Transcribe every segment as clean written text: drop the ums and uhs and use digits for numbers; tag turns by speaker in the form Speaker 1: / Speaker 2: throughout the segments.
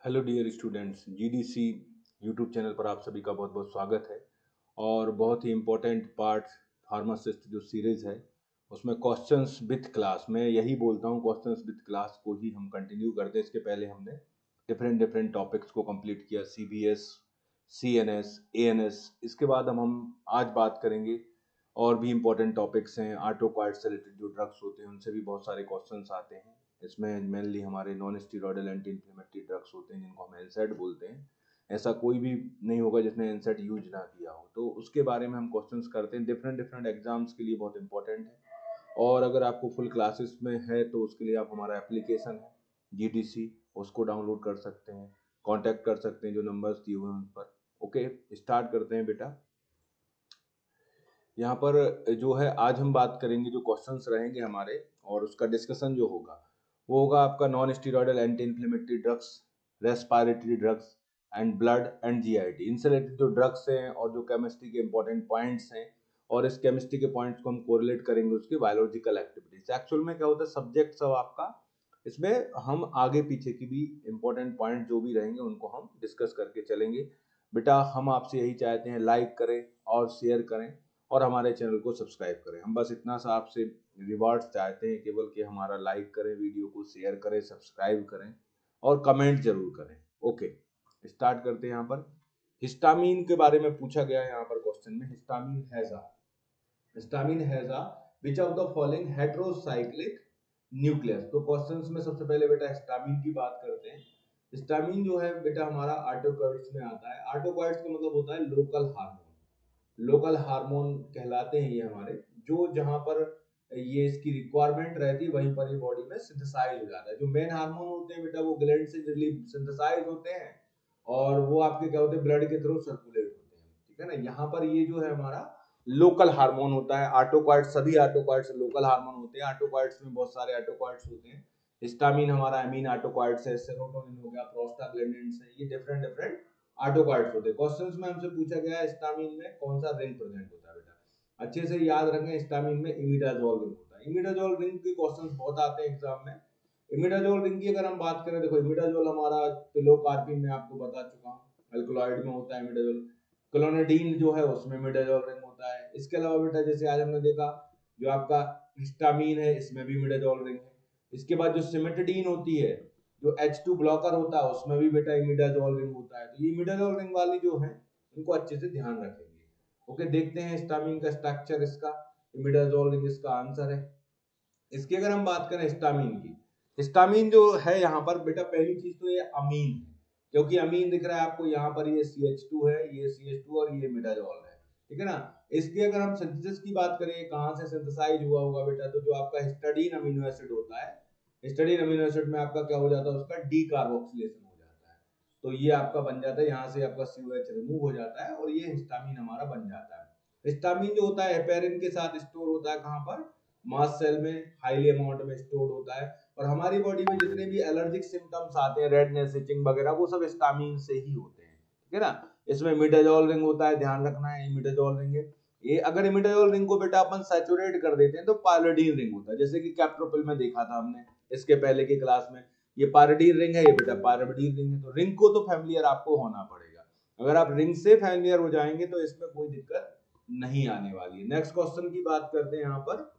Speaker 1: Hello dear students, GDC YouTube channel पर आप सभी का बहुत बहुत स्वागत है। और बहुत ही इम्पोर्टेंट पार्ट फार्मासिस्ट जो सीरीज़ है उसमें क्वेश्चंस विथ क्लास, मैं यही बोलता हूँ क्वेश्चंस विथ क्लास को ही हम कंटिन्यू करते हैं। इसके पहले हमने डिफरेंट टॉपिक्स को कंप्लीट किया, CBS, CNS, ANS। इसके बाद हम आज बात करेंगे और भी इम्पोर्टेंट टॉपिक्स हैं। ऑटोकॉइड से रिलेटेड जो ड्रग्स होते हैं उनसे भी बहुत सारे क्वेश्चंस आते हैं। इसमें मेनली हमारे non steroidal anti inflammatory drugs होते हैं जिनको हम NSAID बोलते हैं। ऐसा कोई भी नहीं होगा जिसने NSAID यूज ना किया हो, तो उसके बारे में हम क्वेश्चंस करते हैं। डिफरेंट एग्जाम्स के लिए बहुत इंपॉर्टेंट है। और अगर आपको फुल क्लासेस में है तो उसके लिए आप हमारा एप्लीकेशन है GDC, उसको डाउनलोड कर सकते हैं, कॉन्टैक्ट कर सकते हैं जो नंबर्स दिए हुए हैं उन पर। ओके, स्टार्ट करते हैं बेटा। यहाँ पर जो है आज हम बात करेंगे, जो क्वेश्चंस रहेंगे हमारे और उसका डिस्कशन जो होगा वो होगा आपका non steroidal anti inflammatory drugs, respiratory drugs and blood and GIT। इनसे रिलेटेड जो ड्रग्स हैं और जो केमिस्ट्री के इंपॉर्टेंट पॉइंट्स हैं, और इस केमिस्ट्री के पॉइंट्स को हम कोरिलेट करेंगे उसकी बायोलॉजिकल एक्टिविटीज। एक्चुअल में क्या होता है, सब्जेक्ट सब आपका, इसमें हम आगे पीछे की भी इंपॉर्टेंट पॉइंट जो भी रहेंगे उनको हम डिस्कस करके चलेंगे। बेटा हम आपसे यही चाहते हैं, लाइक करें और शेयर करें और हमारे चैनल को सब्सक्राइब करें। हम बस इतना सा आपसे रिवार्ड्स चाहते हैं केवल, कि हमारा लाइक करें, वीडियो को शेयर करें, सब्सक्राइब करें और कमेंट जरूर करें। ओके, स्टार्ट करते हैं। यहाँ पर हिस्टामीन के बारे में पूछा गया है यहाँ पर क्वेश्चन में। Histamine has a which of the following heterocyclic nucleus. तो क्वेश्चंस में सबसे पहले बेटा हिस्टामीन की बात करते हैं। हिस्टामीन जो है बेटा हमारा ऑटोकॉइड्स में आता है। ऑटोकॉइड्स का मतलब होता है लोकल हार्मोन। लोकल हार्मोन कहलाते हैं ये हमारे, जो जहां पर ये इसकी रिक्वायरमेंट रहती है वहीं पर ये बॉडी में सिंथेसाइज हो जाता है। जो मेन हार्मोन होते हैं बेटा वो ग्लैंड से सिंथेसाइज होते हैं और वो आपके क्या होते हैं, ब्लड के थ्रू सर्कुलेट होते हैं। ठीक है ना, यहाँ पर ये जो है हमारा लोकल हार्मोन होता है। ऑटोकॉइड, सभी ऑटोकॉइड्स लोकल हार्मोन होते हैं। ऑटोकॉइड्स में बहुत सारे ऑटोकॉइड्स होते हैं। हिस्टामिन हमारा अमीन ऑटोकॉइड्स है, सेरोटोनिन हो गया, प्रोस्टाग्लैंडिन्स है, ये डिफरेंट ऑटोकॉइड्स होते हैं। क्वेश्चंस में हमसे पूछा गया है हिस्टामिन में कौन सा रिंग प्रेजेंट होता है। बेटा अच्छे से याद रखें, हिस्टामिन में इमिडाजोल रिंग होता है। इमिडाजोल रिंग के क्वेश्चंस बहुत आते हैं एग्जाम में। इमिडाजोल रिंग की अगर हम बात करें, देखो इमिडाजोल हमारा पिलोकार्पिन में आपको बता चुका हूँ, अल्कलॉइड में होता है इमिडाजोल। क्लोनिडीन जो है उसमें इमिडाजोल रिंग होता है। इसके अलावा बेटा जैसे आज हमने देखा जो आपका हिस्टामिन है इसमें भी इमिडाजोल रिंग है। इसके बाद जो सिमेटिडीन होती है, जो H2 ब्लॉकर होता है, उसमें भी बेटा इमिडाजोल रिंग होता है। तो ये इमिडाजोल रिंग वाली जो है इनको अच्छे से ध्यान रखेंगे। ओके, देखते हैं हिस्टामिन का स्ट्रक्चर, इसका इमिडाजोल रिंग इसका आंसर है। इसकी अगर हम बात करें हिस्टामिन की, हिस्टामिन जो है यहाँ पर बेटा पहली चीज तो ये अमीन है, क्योंकि अमीन दिख रहा है आपको यहाँ पर, ये CH2 है, ये CH2 और ये इमिडाजोल है। ठीक है ना। इसकी अगर हम सिंथेसिस की बात करें, कहाँ से सिंथेसाइज हुआ होगा बेटा, तो जो आपका हिस्टाडीन अमीनो एसिड होता है, हिस्टाडीन अमीनो एसिड में आपका क्या हो जाता है, उसका डीकार्बोक्सिलेशन हो जाता है। तो ये आपका बन जाता है, यहाँ से आपका COH रिमूव हो जाता है और ये हिस्टामिन हमारा बन जाता है। हिस्टामिन जो होता है हेपेरिन के साथ स्टोर होता है, कहाँ पर, मास्ट सेल में हाईली अमाउंट में स्टोर होता है। और हमारी बॉडी में जितने भी एलर्जिक सिम्टम्स आते हैं, रेडनेस, इचिंग वगैरह, वो सब हिस्टामिन से ही होते हैं। ठीक है ना। इसमें इमिडाजोल रिंग होता है, ध्यान रखना है इमिडाजोल रिंग है ये। अगर इमिडाजोल रिंग को बेटा अपन सैचुरेट कर देते हैं तो पायरिडीन रिंग होता है, जैसे कि कैप्टोपिल में देखा था हमने इसके पहले की क्लास में। ये पायरिडीन रिंग है, ये बेटा पायरिडीन रिंग है। तो रिंग को तो फैमिलियर आपको होना पड़ेगा। अगर आप रिंग से फैमिलियर हो जाएंगे तो इसमें कोई दिक्कत नहीं आने वाली है। नेक्स्ट क्वेश्चन की बात करते हैं यहाँ पर,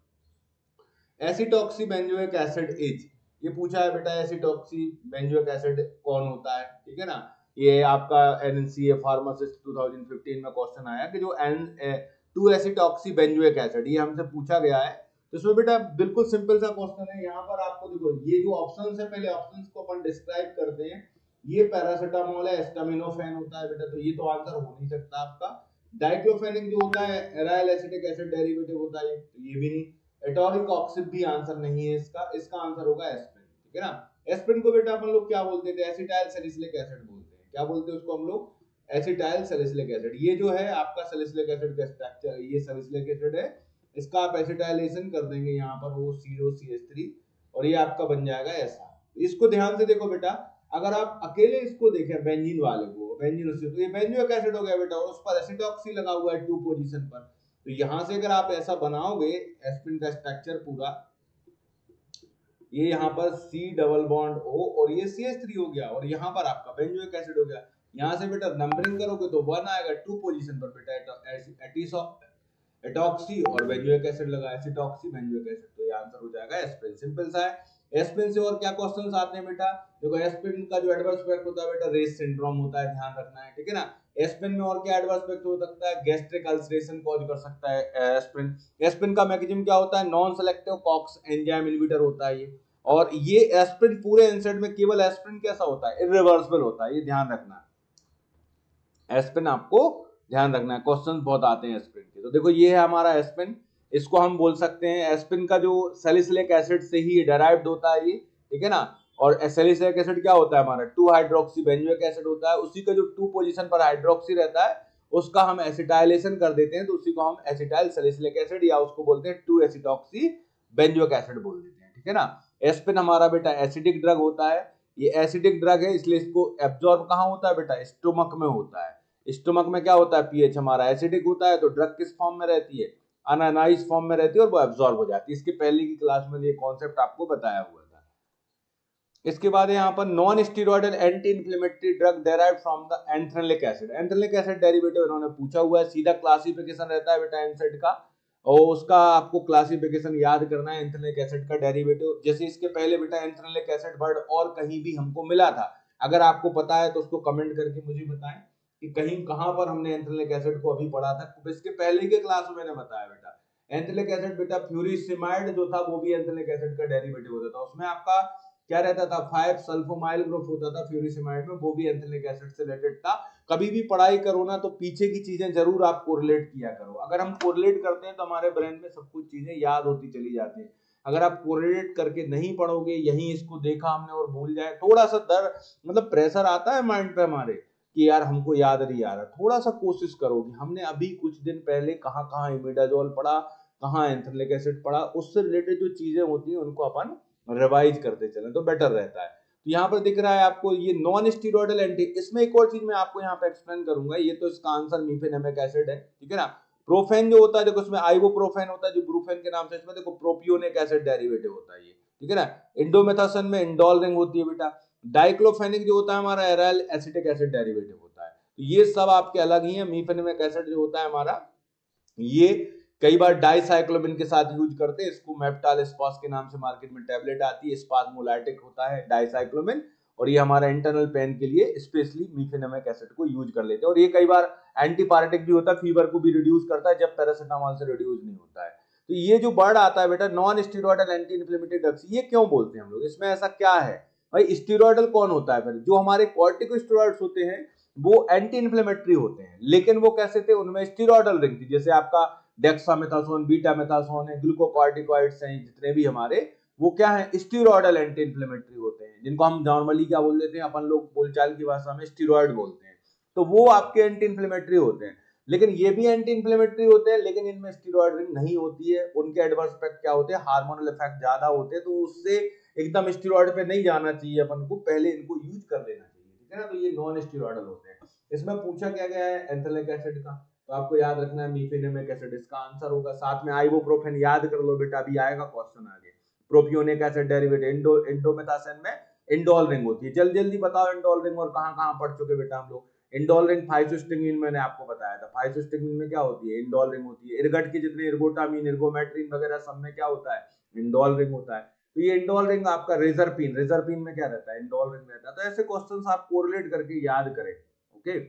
Speaker 1: एसिटॉक्सी बेंजोइक एसिड इज। ये पूछा है बेटा एसिटॉक्सी बेंजोइक एसिड कौन होता है। ठीक है ना, ये आपका NCA फार्मासिस्ट 2015 में क्वेश्चन आया कि जो N2 एसिटॉक्सी बेंजोइक एसिड, ये हमसे पूछा गया है। तो इसमें बेटा बिल्कुल सिंपल सा क्वेश्चन है। यहाँ पर आपको देखो ये जो ऑप्शंस है, पहले ऑप्शंस को अपन डिस्क्राइब करते हैं। ये पैरासिटामोल है, एस्टामिनोफेन होता है बेटा, तो ये तो आंसर हो नहीं सकता आपका। डाइक्लोफेनिक जो होता है एराइल एसिटिक एसिड डेरिवेटिव होता है, तो ये भी नहीं। एटोरिक ऑक्सिड भी आंसर नहीं है इसका। इसका आंसर होगा एस्पिरिन। ठीक है ना। एस्पिरिन को बेटा अपन लोग क्या बोलते थे, एसिटाइल सैलिसिलिक एसिड बोलते हैं। क्या बोलते हैं उसको हम लोग, एसिटाइल सैलिसिलिक एसिड। ये जो है आपका सैलिसिलिक एसिड का स्ट्रक्चर, ये सैलिसिलिक एसिड है, इसका आप एसिटाइलेशन कर देंगे यहाँ पर OCO-CH3 और ये आपका बन जाएगा ऐसा। इसको ध्यान से देखो बेटा, अगर आप अकेले इसको देखें बेंजीन वाले को, बेंजीन तो ये बेंजोइक एसिड हो गया बेटा, और उस पर एसिटॉक्सी लगा हुआ है 2 पोजीशन पर। तो यहां से अगर आप ऐसा बनाओगे एस्पिरिन का स्ट्रक्चर पूरा, ये यहाँ पर C डबल बॉन्ड O और ये CH3 हो गया, और यहाँ पर आपका बेंजोइक एसिड हो गया। यहाँ से बेटा नंबरिंग करोगे तो 1 आएगा 2 पोजीशन पर बेटा एटॉक्सी और बेंजोइक एसिड लगा, एसिटॉक्सी बेंजोइक एसिड, तो ये आंसर हो जाएगा एस्पिरिन। सिंपल सा है। एस्पिरिन से और क्या क्वेश्चंस आते हैं बेटा, देखो एस्पिरिन का जो एडवर्स इफेक्ट होता है बेटा रेस सिंड्रोम होता है, ध्यान रखना है, ठीक है ना। एस्पिरिन में और क्या एडवर्स इफेक्ट हो सकता है, गैस्ट्रिक अल्सरेशन कॉज कर सकता है एस्पिरिन। एस्पिरिन का मैकेनिज्म क्या होता है, non selective COX enzyme inhibitor होता है ये, और ये एस्पिरिन पूरे एनसेड में केवल एस्पिरिन कैसा होता है, इरिवर्सिबल होता है, ये ध्यान रखना है। एस्पिरिन आपको ध्यान रखना है, क्वेश्चंस बहुत आते हैं एस्पिरिन के। तो देखो ये है हमारा एस्पिरिन, इसको हम बोल सकते हैं एस्पिरिन का जो सैलिसिलिक एसिड से ही डेराइव्ड होता है ये, ठीक है ना। और सैलिसिलिक एसिड क्या होता है हमारा 2 हाइड्रोक्सी बेंजोइक एसिड होता है, उसी का जो 2 पोजीशन पर हाइड्रोक्सी रहता है उसका हम एसिटाइलेशन कर देते हैं, तो उसी को हम एसिटाइल सैलिसिलिक एसिड या उसको बोलते हैं 2 एसिटॉक्सी बेंजोइक एसिड बोल देते हैं, ठीक है ना। एस्पिरिन हमारा बेटा एसिडिक ड्रग होता है, ये एसिडिक ड्रग है इसलिए इसको एब्जॉर्ब कहाँ होता है बेटा, स्टोमक में होता है। स्टोमक में क्या होता है, पीएच हमारा एसिडिक होता है, तो ड्रग किस फॉर्म में रहती है, अनानाइज फॉर्म में रहती है और वो एब्जॉर्ब हो जाती है। इसके पहले की क्लास में ये कॉन्सेप्ट आपको बताया हुआ था। इसके बाद यहाँ पर non steroidal anti inflammatory drug derived from the anthranilic acid. Anthranilic acid derivative इन्होंने पूछा हुआ है, सीधा क्लासिफिकेशन रहता है बेटा एनसेड का, और उसका आपको क्लासिफिकेशन याद करना है। एंथ्रेलिक एसिड का डेरिवेटिव, जैसे इसके पहले बेटा एंथ्रेलिक एसिड वर्ड और कहीं भी हमको मिला था, अगर आपको पता है तो उसको कमेंट करके मुझे बताएं कि कहीं कहां पर हमने एंथ्रेलिक एसिड को अभी पढ़ा था। तो इसके पहले के क्लास में मैंने बताया बेटा एंथ्रेलिक एसिड बेटा फ्यूरिसिमाइड जो था वो भी एंथ्रेलिक एसिड का डेरिवेटिव होता था, उसमें आपका क्या रहता था 5 सल्फोमाइल ग्रुप होता था फ्यूरिसिमाइड में, वो भी एंथ्रेलिक एसिड से रिलेटेड था। कभी भी पढ़ाई करो ना तो पीछे की चीजें जरूर आप कोरिलेट किया करो, अगर हम कोरिलेट करते हैं तो हमारे ब्रेन में सब कुछ चीजें याद होती चली जाती हैं। अगर आप कोरिलेट करके नहीं पढ़ोगे, यही इसको देखा हमने और भूल जाए, थोड़ा सा डर मतलब प्रेशर आता है माइंड पे हमारे कि यार हमको याद नहीं आ रहा, थोड़ा सा कोशिश करो कि हमने अभी कुछ दिन पहले कहाँ कहाँ इमिडाजोल पढ़ा, कहाँ एंथ्रेलिक एसिड पढ़ा, उससे रिलेटेड जो चीजें होती हैं उनको अपन रिवाइज करते चलें तो बेटर रहता है। तो यहाँ पर दिख रहा है आपको ये नॉन स्टीरॉयडल एंटी, इसमें एक और चीज मैं आपको यहाँ पे एक्सप्लेन करूंगा, ये तो इसका आंसर मीफेनेमिक एसिड है, ठीक है ना। प्रोफेन जो होता है देखो इसमें आइबोप्रोफेन होता है जो ब्रूफेन के नाम से, इसमें देखो प्रोपियोनिक एसिड डेरिवेटिव होता है ये, ठीक है ना। इंडोमेथासन में इंडोल रिंग होती है बेटा। डाइक्लोफेनिक जो होता है हमारा एराइल एसिटिक एसिड डेरिवेटिव होता है, तो ये सब आपके अलग ही है। मीफेनेमिक एसिड जो होता है हमारा ये कई बार डाइसाइक्लोबिन के साथ यूज करते हैं, इसको मेप्टाल स्पास के नाम से मार्केट में टैबलेट आती है, स्पाज्मोलाइटिक होता है डाइसाइक्लोबिन, और ये हमारा इंटरनल पेन के लिए स्पेशली मीफेनेमिक एसिड को यूज कर लेते हैं। और ये कई बार एंटीपायरेटिक भी होता है, फीवर को भी रिड्यूस करता है जब पैरासिटामोल से रिड्यूस नहीं होता है। तो ये जो वर्ड आता है बेटा non steroidal anti inflammatory drugs, ये क्यों बोलते हैं हम लोग, इसमें ऐसा क्या है भाई। स्टेरॉयडल कौन होता है, फिर जो हमारे कॉर्टिकोस्टेरॉइड्स होते हैं वो एंटी इन्फ्लेमेटरी होते हैं, लेकिन वो कैसे थे, उनमें स्टेरॉयडल रिंग थी, जैसे आपका डेक्सामेथासोन, बीटामेथासोन है, ग्लूकोकॉर्टिकॉइड्स हैं, जितने भी हमारे वो क्या है स्टेरॉयडल एंटी इन्फ्लेमेटरी होते हैं, जिनको हम नॉर्मली क्या बोल देते हैं अपन लोग बोलचाल की भाषा में स्टेरॉयड बोलते हैं। तो वो आपके एंटी इन्फ्लेमेटरी होते हैं, लेकिन ये भी एंटी इन्फ्लेमेटरी होते हैं, लेकिन इनमें स्टेरॉयड रिंग नहीं होती है। उनके एडवर्स इफेक्ट क्या होते हैं, हार्मोनल इफेक्ट ज्यादा होते हैं, तो उससे एकदम स्टेरॉयड पे नहीं जाना चाहिए अपन को, पहले इनको यूज कर लेना चाहिए, ठीक है ना। तो ये नॉन स्टेरॉयडल होते हैं। इसमें पूछा क्या गया है एंथ्रेलिक एसिड का, तो आपको याद रखना है मीफेनेमिक एसिड इसका आंसर होगा, साथ में आइबोप्रोफेन याद कर लो बेटा, अभी आएगा क्वेश्चन आगे। प्रोपियोनिक एसिड डेरिवेटिव इंडोमेथासेन में इंडोल रिंग होती है, जल्दी जल्दी बताओ इंडोल रिंग और कहां कहां पढ़ चुके बेटा हम लोग। इंडोल रिंग फाइसोस्टिग्मिन मैंने आपको बताया था, फाइसोस्टिग्मिन में क्या होती है, इंडोल रिंग होती है। इरगट के जितने इर्गोटामिन, इर्गोमेट्रिन वगैरह सब में क्या होता है, इंडोल रिंग होता है। तो ये इंडोल रिंग आपका रेजरपिन, रेजरपिन में क्या रहता है, इंडोल रिंग रहता है। तो ऐसे क्वेश्चंस आप कोरिलेट करके याद करें, ओके।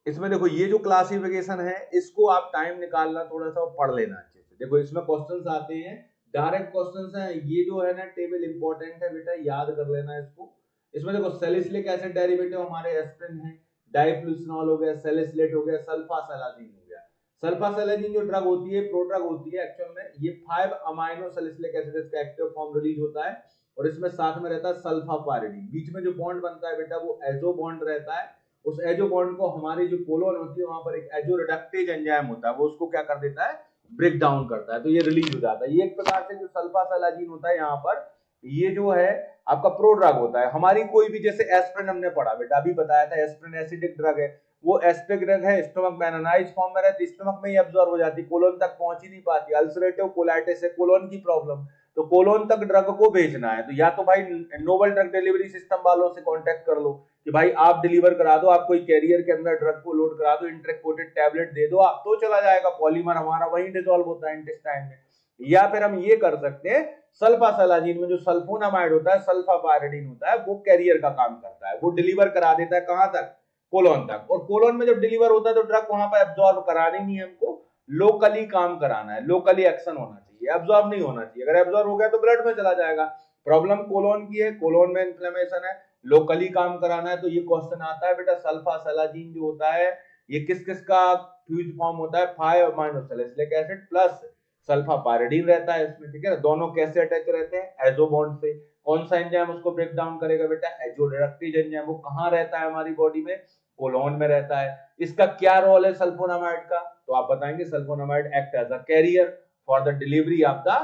Speaker 1: इसमें देखो ये जो क्लासिफिकेशन है इसको आप टाइम निकालना थोड़ा सा पढ़ लेना अच्छे से। देखो इसमें क्वेश्चंस आते हैं, डायरेक्ट क्वेश्चंस हैं, ये जो है ना टेबल इंपॉर्टेंट है बेटा, याद कर लेना इसको। इसमें देखो सैलिसिलिक एसिड डेरिवेटिव हमारे एस्पिरिन है, डाइफ्लूसनॉल हो गया, सैलिसिलेट हो गया, सल्फासैलाजीन हो गया। सल्फासैलाजीन जो ड्रग होती है प्रोड्रग होती है एक्चुअल में, ये 5 अमाइनो सैलिसिलिक एसिड का एक्टिव फॉर्म रिलीज होता है, और इसमें साथ में रहता है सल्फापायरिडीन, बीच में जो बॉन्ड बनता है बेटा वो एजो बॉन्ड रहता है। उस एजो बॉन्ड को हमारी जो कोलोन होती है वहां पर एक एजो रिडक्टेज एंजाइम होता है, वो उसको क्या कर देता है, ब्रेक डाउन करता है, तो ये रिलीज हो जाता है। ये एक प्रकार से जो सल्फासैलाजीन होता है यहाँ पर, ये जो है आपका प्रोड्रग होता है। हमारी कोई भी जैसे एस्पिरिन हमने पढ़ा बेटा, अभी बताया था एस्पिरिन एसिडिक ड्रग है, वो एसिडिक ड्रग है, स्टमक में एनानाइज फॉर्म में रहती है, स्टमक में ही एब्जॉर्ब हो जाती है, कोलोन तक पहुंच ही नहीं पाती, अल्सरेटिव कोलाइटिस है, कोलोन की प्रॉब्लम। तो कोलोन तक ड्रग को भेजना है, तो या तो भाई नोवल ड्रग डिलीवरी सिस्टम वालों से कांटेक्ट कर लो कि भाई आप डिलीवर करा दो, आप कोई कैरियर के अंदर ड्रग को लोड करा दो, इंट्रैक्टेड टैबलेट दे दो आप, तो चला जाएगा, पॉलीमर हमारा वहीं डिसॉल्व होता है इंटेस्टाइन में। या फिर हम ये कर सकते हैं, सल्फासलाजीन में जो सल्फोनामाइड होता है, सल्फापायरिडीन होता है, वो कैरियर का काम करता है, वो डिलीवर करा देता है कहां तक, कोलोन तक। और कोलोन में जब डिलीवर होता है तो ड्रग वहां पर एब्जॉर्ब करानी नहीं है, हमको लोकली काम कराना है, लोकली एक्शन होना चाहिए, एब्जॉर्ब नहीं होना चाहिए। अगर एब्जॉर्ब हो गया तो ब्लड में चला जाएगा। प्रॉब्लम कोलोन की है, कोलोन में इन्फ्लेमेशन है, लोकली काम कराना है। तो ये क्वेश्चन आता है बेटा, सल्फासलाजीन जो होता है ये किस किस का फ्यूज फॉर्म होता है, 5 अमीनो सैलिसिलिक एसिड प्लस सल्फापायरिडीन रहता है इसमें, ठीक है ना। दोनों कैसे अटैच रहते हैं, एजो बॉन्ड से। कौन सा एंजाइम उसको ब्रेक डाउन करेगा बेटा, एजोडेक्टिव एंजाइम। वो कहां रहता है हमारी बॉडी में, कोलोन में रहता है। इसका क्या रोल है सल्फोनामाइड का, तो आप बताएंगे sulphonamide act as a carrier for the delivery of the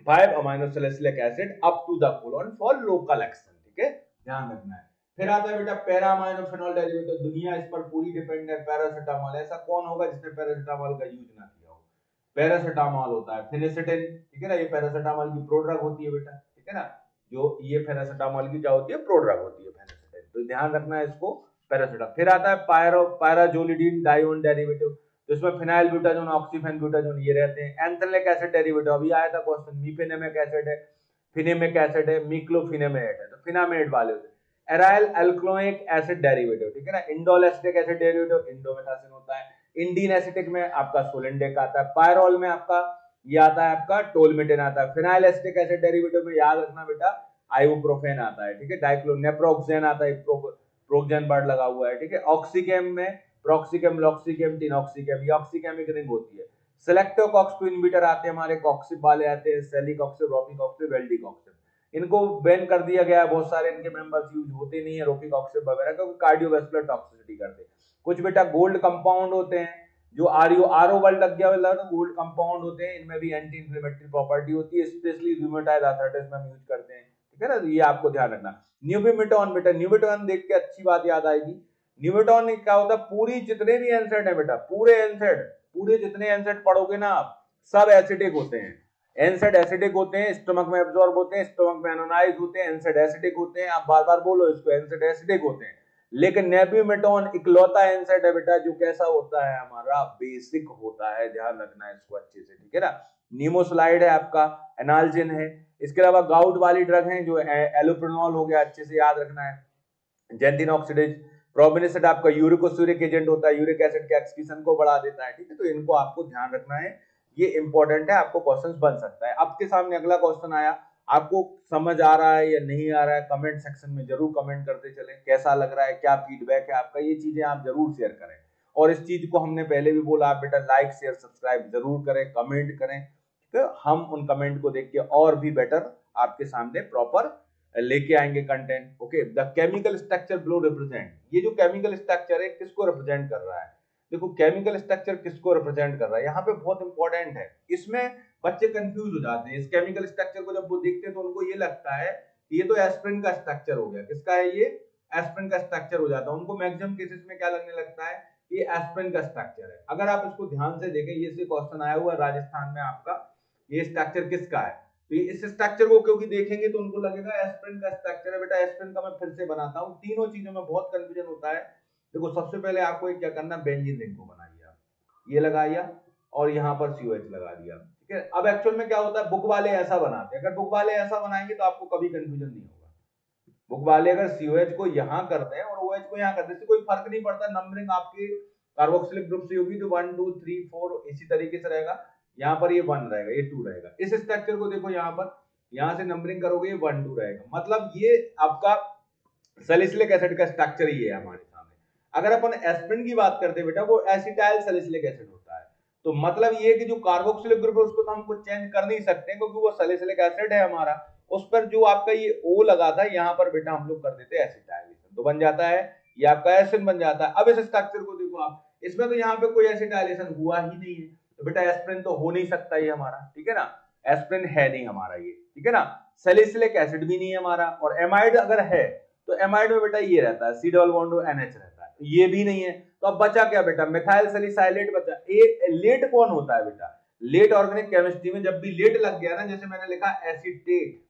Speaker 1: 5 amino salicylic acid up to the colon for local action, ठीक है, ध्यान रखना है। फिर आता है बेटा पैरा अमीनो फेनोल डेरिवेटिव। दुनिया इस पर पूरी डिपेंड है, पैरासिटामोल। ऐसा कौन होगा जिसने पैरासिटामोल का यूज ना किया हो। पैरासिटामोल होता है, फेनिसिटिन, ठीक है ना, ये पैरासिटामोल की प्रोड्रग होती है बेटा, ठीक है ना। जो ये पैरासिटामोल की क्या होती है, प्रोड्रग होती है फेनिसिटिन, तो ध्यान रखना है इसको, पैरासिटामोल। फिर आता है पायराजोलिडीन डायोन डेरिवेटिव, तो इसमें फिनाइल ब्यूटाजोन, ऑक्सीफेन ब्यूटाजोन ये रहते हैं। एंथ्रेलिक एसिड डेरिवेटिव अभी आया था क्वेश्चन, मीफेनेमिक एसिड है, फिनेमिक एसिड है, मिक्लोफिनेमेट है, तो फिनामेट वाले होते हैं। एराइल अल्कोइक एसिड डेरिवेटिव, ठीक है ना। Indole acetic acid derivative indomethacin होता है। इंडीन एसिटिक में आपका सोलेंडेक आता है। पायरोल में आपका ये आता है, आपका टोलमेटिन आता है। फिनाइल एसिटिक एसिड डेरिवेटिव में याद रखना बेटा आइबुप्रोफेन आता है, ठीक है। डाइक्लोनेप्रोक्सेन आता है, प्रोक्सेन वर्ड लगा हुआ है, ठीक है। ऑक्सीकेम में प्रोक्सीकेम, लॉक्सीकेम, टिनॉक्सीकेम, ये ऑक्सीकेमिक रिंग होती है। सेलेक्टोकॉक्स इनहिबिटर आते हैं हमारे, कॉक्सिब वाले आते हैं, सेलिकॉक्सिब, रोफिकॉक्सिब, वेल्डिकॉक्सिब। इनको बैन कर दिया गया है, बहुत सारे इनके मेंबर्स यूज होते नहीं है, रोफिकॉक्सिब वगैरह, क्योंकि कार्डियोवैस्कुलर टॉक्सिसिटी करते हैं। कुछ बेटा गोल्ड कंपाउंड होते हैं, जो आरओ वर्ड लग गया वाला तो गोल्ड कंपाउंड होते हैं, इनमें भी एंटी इंफ्लेमेटरी प्रॉपर्टी होती है, स्पेशली रूमेटॉइड आर्थराइटिस में हम यूज करते हैं, ठीक है ना। तो ये आपको ध्यान रखना। न्यूबिमिटॉन बेटा, न्यूबिटॉन देख के अच्छी बात याद आएगी। न्यूबिटॉन क्या होता है, पूरी जितने भी एनसेड है बेटा, पूरे एनसेड, पूरे जितने एनसेड पढ़ोगे ना आप, सब एसिडिक होते हैं। एनसेड एसिडिक होते हैं, स्टमक में एब्जॉर्ब होते हैं, स्टमक में एनोनाइज होते हैं, एनसेड एसिडिक होते हैं। आप बार बार बोलो इसको, एनसेड एसिडिक होते हैं। लेकिन नेब्यूमेटॉन इकलौता एनसेड है बेटा जो कैसा होता है, हमारा बेसिक होता है, ध्यान रखना है इसको अच्छे से, ठीक है ना। नीमोसलाइड है आपका, एनाल्जिन है। इसके अलावा गाउट वाली ड्रग है जो एलोप्रेनॉल हो गया, अच्छे से याद रखना है। जेंटिन ऑक्सीडेज, प्रोबेनिसेट आपका यूरिकोसूरिक एजेंट होता है, यूरिक एसिड के एक्सक्रीशन को बढ़ा देता है, ठीक है। तो इनको आपको ध्यान रखना है, ये इंपॉर्टेंट है, आपको क्वेश्चंस बन सकता है। आपके सामने अगला क्वेश्चन आया, आपको समझ आ रहा है या नहीं आ रहा है, कमेंट सेक्शन में जरूर कमेंट करते चलें, कैसा लग रहा है, क्या फीडबैक है आपका, ये चीजें आप जरूर शेयर करें। और इस चीज को हमने पहले भी बोला, आप बेटा लाइक शेयर सब्सक्राइब जरूर करें, कमेंट करें, ठीक है। हम उन कमेंट को देख के और भी बेटर आपके सामने प्रॉपर लेके आएंगे content. Okay, the chemical structure below represent, ये जो केमिकल स्ट्रक्चर है किसको रिप्रेजेंट कर रहा है, देखो केमिकल स्ट्रक्चर किसको रिप्रेजेंट कर रहा है, यहाँ पे बहुत इंपॉर्टेंट है। इसमें बच्चे कंफ्यूज हो जाते हैं, इस केमिकल स्ट्रक्चर को जब वो देखते हैं तो उनको ये लगता है कि ये तो एस्पिरिन का स्ट्रक्चर हो गया। किसका है ये, एस्पिरिन का स्ट्रक्चर हो जाता है। उनको मैक्सिमम केसेस में क्या लगने लगता है, ये एस्पिरिन का स्ट्रक्चर है। अगर आप इसको ध्यान से देखें, ये से क्वेश्चन आया हुआ राजस्थान में आपका, ये स्ट्रक्चर किसका है, तो इस स्ट्रक्चर को क्योंकि देखेंगे तो उनको लगेगा एस्पिरिन का स्ट्रक्चर है। बेटा एस्पिरिन का मैं फिर से बनाता हूँ, तीनों चीजों में बहुत कंफ्यूजन होता है। देखो सबसे पहले आपको क्या करना, बेंजीन रिंग को बनाइए, ये लगाइए और यहाँ पर COH लगा दिया, ठीक है। अब एक्चुअल में क्या होता है, बुक वाले ऐसा बनाते हैं, अगर बुक वाले ऐसा बनाएंगे तो आपको कभी कंफ्यूजन नहीं होगा। बुक वाले अगर COH को यहाँ करते हैं और OH को यहाँ करते हैं, कोई फर्क नहीं पड़ता, नंबरिंग आपकी कार्बोक्सिलिक ग्रुप से होगी तो 1 2 3 4 इसी तरीके से रहेगा। यहाँ पर ये 1 रहेगा, ये 2 रहेगा। इस स्ट्रक्चर को देखो, यहाँ पर यहाँ से नंबरिंग करोगे ये 1 2 रहेगा, मतलब ये आपका सैलिसिलिक एसिड का स्ट्रक्चर ही है हमारे सामने। अगर अपन एस्पिरिन की बात करते हैं बेटा, वो एसिटाइल सैलिसिलिक एसिड होता है, तो मतलब ये कि जो कार्बोक्सिलिक ग्रुप है उसको तो हम कुछ चेंज कर नहीं सकते क्योंकि वो सैलिसिलिक एसिड है हमारा। उस पर जो आपका ये O लगा था, यहाँ पर बेटा हम लोग कर देते हैं एसिटाइल, तो बन जाता है ये आपका एसिड बन जाता है। अब इस स्ट्रक्चर को देखो आप, इसमें तो यहाँ पे कोई एसिटाइलेशन हुआ ही नहीं है, तो बेटा एस्पिरिन तो हो नहीं सकता ये हमारा, ठीक है ना। एस्पिरिन है नहीं हमारा ये, ठीक है ना। सैलिसिलिक एसिड भी नहीं है हमारा, और एमाइड अगर है तो एमाइड में बेटा ये रहता है C डबल बॉन्ड NH रहता है, ये भी नहीं है। तो अब बचा क्या बेटा, मिथाइल सैलिसाइलेट बचा। ए लेट कौन होता है बेटा, लेट ऑर्गेनिक केमिस्ट्री में जब भी लेट लग गया ना, जैसे मैंने लिखा एसीटेट,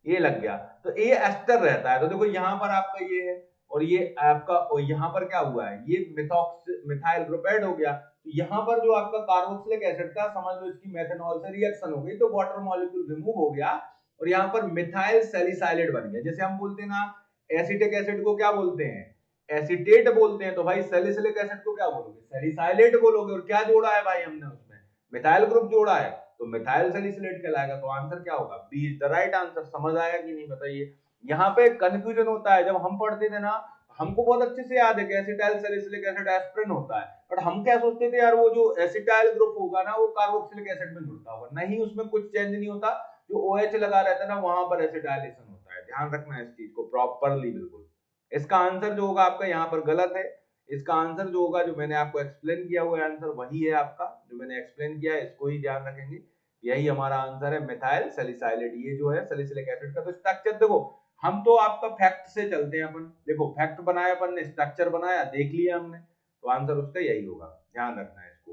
Speaker 1: ये लग गया तो ये एस्टर रहता है। तो देखो यहाँ पर आपका ये है और ये आपका, और यहाँ पर क्या हुआ है, ये मिथाइल ग्रुप ऐड हो गया। तो यहाँ पर जो आपका कार्बोक्सिलिक एसिड था, समझ लो इसकी मेथनॉल से रिएक्शन हो गई, तो वाटर मॉलिक्यूल रिमूव हो गया और यहाँ पर मिथाइल सैलिसाइलेट बन गया। जैसे हम बोलते हैं ना एसिटिक एसिड को क्या बोलते हैं, एसीटेट बोलते हैं, तो भाई सैलिसिलिक एसिड को क्या बोलोगे, सैलिसाइलेट बोलोगे। और क्या जोड़ा है भाई हमने उसमें, मिथाइल ग्रुप जोड़ा है, तो मिथाइल सैलिसिलेट कहलाएगा। तो आंसर क्या होगा, B is the right answer. समझ आया कि नहीं बताइए। यहाँ पे कंफ्यूजन होता है, जब हम पढ़ते थे ना हमको बहुत अच्छे से याद है कि एसिटाइल सैलिसिलिक एसिड एस्पिरिन होता है, बट हम क्या सोचते थे यार वो जो एसिटाइल ग्रुप होगा ना वो कार्बोक्सिलिक एसिड में जुड़ता होगा, नहीं उसमें कुछ चेंज नहीं होता, जो OH लगा रहता है ना वहां पर एसिटाइलेशन होता है। ध्यान रखना है इस चीज को प्रॉपरली बिल्कुल। इसका आंसर जो होगा आपका यहाँ पर गलत है। इसका आंसर जो होगा, जो मैंने आपको एक्सप्लेन किया हुआ आंसर वही है आपका, जो मैंने एक्सप्लेन किया है इसको ही ध्यान रखेंगे। यही हमारा आंसर है, मिथाइल सैलिसाइलेट, ये जो है सैलिसिलिक एसिड का। तो स्ट्रक्चर देखो, हम तो आपका फैक्ट से चलते हैं अपन, देखो फैक्ट बनाया अपन ने, स्ट्रक्चर बनाया, देख लिया हमने, तो आंसर उसका यही होगा। ध्यान रखना है इसको,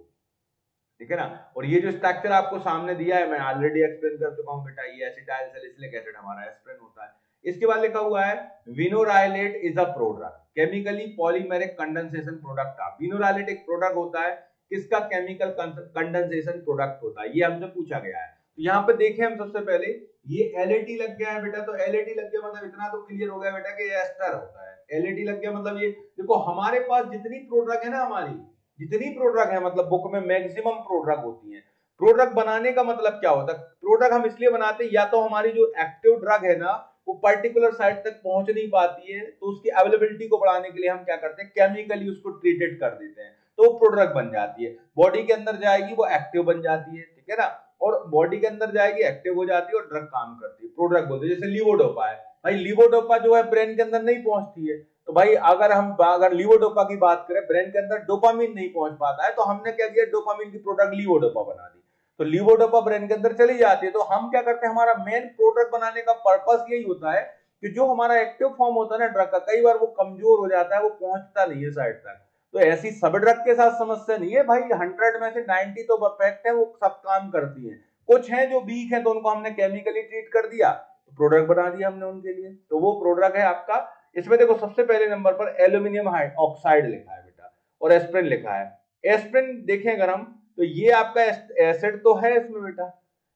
Speaker 1: ठीक है ना। और ये जो स्ट्रक्चर आपको सामने दिया है मैं ऑलरेडी एक्सप्लेन कर चुका हूं बेटा, ये एसिटाइल सैलिसिलिक एसिड हमारा एस्पिरिन होता है। इसके बाद लिखा हुआ है benorylate is a product chemically polymeric condensation product था। विनोराइलेट एक प्रोडक्ट होता है, किसका, केमिकल कंडेंसेशन प्रोडक्ट होता है, ये हमसे पूछा गया है। तो यहाँ पे देखें हम सबसे पहले ये LAT लग गया है बेटा, तो LAT लग गया मतलब इतना तो क्लियर हो गया बेटा कि ये एस्टर होता है। LAT लग गया मतलब ये देखो हमारे पास जितनी प्रोडक्ट है ना, हमारी जितनी प्रोडक्ट है, मतलब बुक में मैक्सिमम प्रोडक्ट होती है। प्रोडक्ट बनाने का मतलब क्या होता है, प्रोडक्ट हम इसलिए बनाते हैं या तो हमारी जो एक्टिव ड्रग है ना वो पर्टिकुलर साइट तक पहुंच नहीं पाती है, तो उसकी अवेलेबिलिटी को बढ़ाने के लिए हम क्या करते हैं, केमिकली उसको ट्रीटेड कर देते हैं, तो प्रोडक्ट बन जाती है। बॉडी के अंदर जाएगी वो एक्टिव बन जाती है, ठीक है ना, और बॉडी के अंदर जाएगी एक्टिव हो जाती है और ड्रग काम करती है, प्रोडक्ट बोलते हैं। जैसे लीवोडोपा है भाई, लीवोडोपा जो है ब्रेन के अंदर नहीं पहुंचती है, तो भाई अगर लीवोडोपा की बात करें, ब्रेन के अंदर डोपामिन नहीं पहुंच पाता है, तो हमने क्या किया, डोपामिन की प्रोडक्ट लीवोडोपा बना दी, तो लीवोडोपा ब्रेन के अंदर चली जाती है। तो हम क्या करते हैं, हमारा मेन प्रोडक्ट बनाने का पर्पस यही होता है कि जो हमारा एक्टिव फॉर्म होता है ना ड्रग का, कई बार वो कमजोर हो जाता है, वो पहुंचता नहीं है साइड तक। तो ऐसी सब ड्रग के साथ समस्या नहीं है भाई, 100 में से 90 तो परफेक्ट है, वो सब काम करती है। कुछ हैं जो वीक है, तो उनको हमने केमिकली ट्रीट कर दिया, तो प्रोडक्ट बना दिया हमने उनके लिए, तो वो प्रोडक्ट है आपका। इसमें देखो सबसे पहले नंबर पर एल्यूमिनियम ऑक्साइड लिखा है बेटा और एस्पिरिन लिखा है। एस्पिरिन देखें अगर हम, तो ये आपका एसिड तो है इसमें बेटा,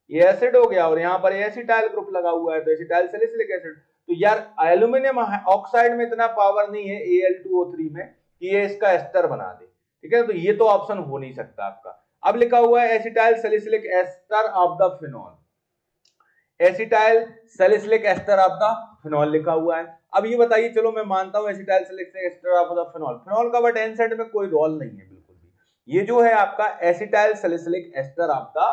Speaker 1: ये एसिड हो गया, और यहाँ पर एसिटाइल ग्रुप लगा हुआ है, तो एसिटाइल सैलिसिलिक एसिड। तो यार एल्यूमिनियम ऑक्साइड में इतना पावर नहीं है Al2O3 में कि ये इसका एस्टर बना दे, ठीक है, तो ये तो ऑप्शन हो नहीं सकता आपका। अब लिखा हुआ है acetyl salicylic ester of the phenol, acetyl salicylic ester of the phenol लिखा हुआ है। अब ये बताइए, चलो मैं मानता हूं acetyl salicylic ester of the phenol, phenol का बट एनसाइड में कोई रोल नहीं है बिल्कुल भी। ये जो है आपका acetyl salicylic ester of the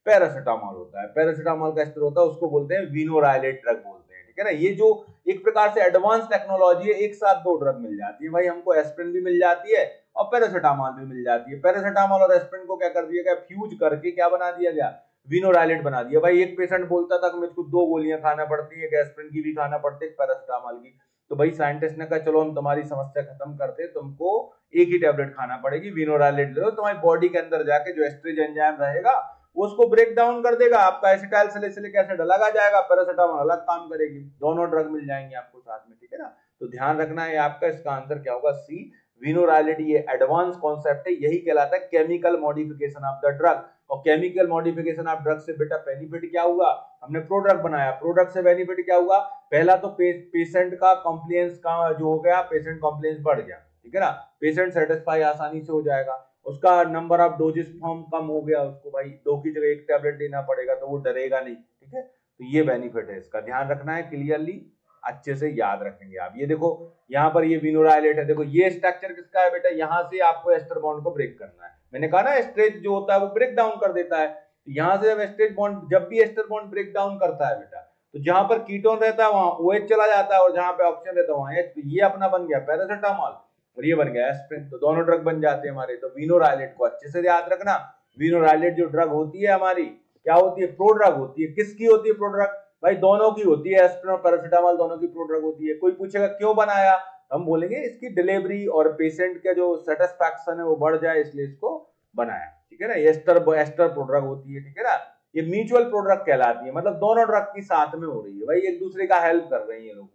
Speaker 1: paracetamol होता है, पैरासिटामोल का एस्टर होता है, उसको बोलते हैं विनोराइलेट ड्रग बोलते हैं, ठीक है ना। ये जो एक प्रकार से एडवांस टेक्नोलॉजी है, एक साथ दो ड्रग मिल जाती है भाई, हमको एस्पिरिन भी मिल जाती है और पैरासिटामोल भी मिल जाती है। पैरासिटामोल और एस्पिरिन को क्या कर दिया गया, फ्यूज करके क्या बना दिया गया, विनोराइलेट बना दिया। भाई एक पेशेंट बोलता था कि मुझको 2 गोलियां खाना पड़ती है, एस्पिरिन की भी खाना पड़ती है, पैरासिटामोल की, तो भाई साइंटिस्ट ने कहा चलो हम तुम्हारी समस्या खत्म करते हैं, तुमको एक ही टेबलेट खाना पड़ेगी, विनोराइलेट ले लो, तुम्हारी बॉडी के अंदर जाके जो एस्ट्रेज एंजाइम रहेगा उसको ब्रेक डाउन कर देगा, आपका एसिटाइल सैलिसिलिक एसिड अलग आ जाएगा, पैरासिटामोल अलग काम करेगी, दोनों ड्रग मिल जाएंगे आपको साथ में, ठीक है ना। तो ध्यान रखना है आपका, इसका आंसर क्या होगा, सी विनोराइलेट। ये एडवांस कॉन्सेप्ट है, यही कहलाता है chemical modification of the drug. और केमिकल मॉडिफिकेशन ऑफ ड्रग से बेटा बेनिफिट क्या हुआ, हमने प्रोडक्ट बनाया, प्रोडक्ट से बेनिफिट क्या हुआ, पहला तो पेशेंट का कॉम्प्लियंस का जो हो गया, पेशेंट कॉम्प्लियंस बढ़ गया, ठीक है ना, पेशेंट सेटिस्फाई आसानी से हो जाएगा, उसका नंबर ऑफ डोजेस फॉर्म कम हो गया, उसको भाई 2 की जगह 1 टैबलेट देना पड़ेगा, तो वो डरेगा नहीं, ठीक है। तो ये बेनिफिट है इसका, ध्यान रखना है, क्लियरली अच्छे से याद रखेंगे आप। ये देखो यहाँ पर ये विनोराइलेट है, देखो ये स्ट्रक्चर किसका है बेटा, यहाँ से आपको एस्टर बॉन्ड को ब्रेक करना है, मैंने कहा ना एस्ट्रेज जो होता है वो ब्रेक डाउन कर देता है, यहाँ से जब एस्ट्रेज बॉन्ड, जब भी एस्टर बॉन्ड ब्रेक डाउन करता है बेटा, तो जहां पर कीटोन रहता है वहां OH चला जाता है, और जहां पे ऑक्सीजन रहता है वहां H, तो ये अपना बन गया पैरासिटामोल और ये बन गया एस्पिरिन, तो दोनों ड्रग बन जाते हैं हमारे। तो विनोराइलेट को अच्छे से याद रखना, विनोराइलेट जो ड्रग होती है हमारी क्या होती है, प्रोड्रग होती है। किसकी होती है प्रोड्रग, भाई दोनों की होती है, एस्पिरिन और पैरासिटामोल दोनों की प्रोड्रग होती है। कोई पूछेगा क्यों बनाया, हम बोलेंगे इसकी डिलीवरी और पेशेंट का जो सेटिस्फैक्शन है वो बढ़ जाए, इसलिए इसको बनाया, ठीक है। ठीक है ना, एस्टर एस्टर प्रोडक्ट होती है, ठीक है ना, ये म्यूचुअल प्रोडक्ट कहलाती है, मतलब दोनों ड्रग की साथ में हो रही है भाई, एक दूसरे का हेल्प कर रही है लोग।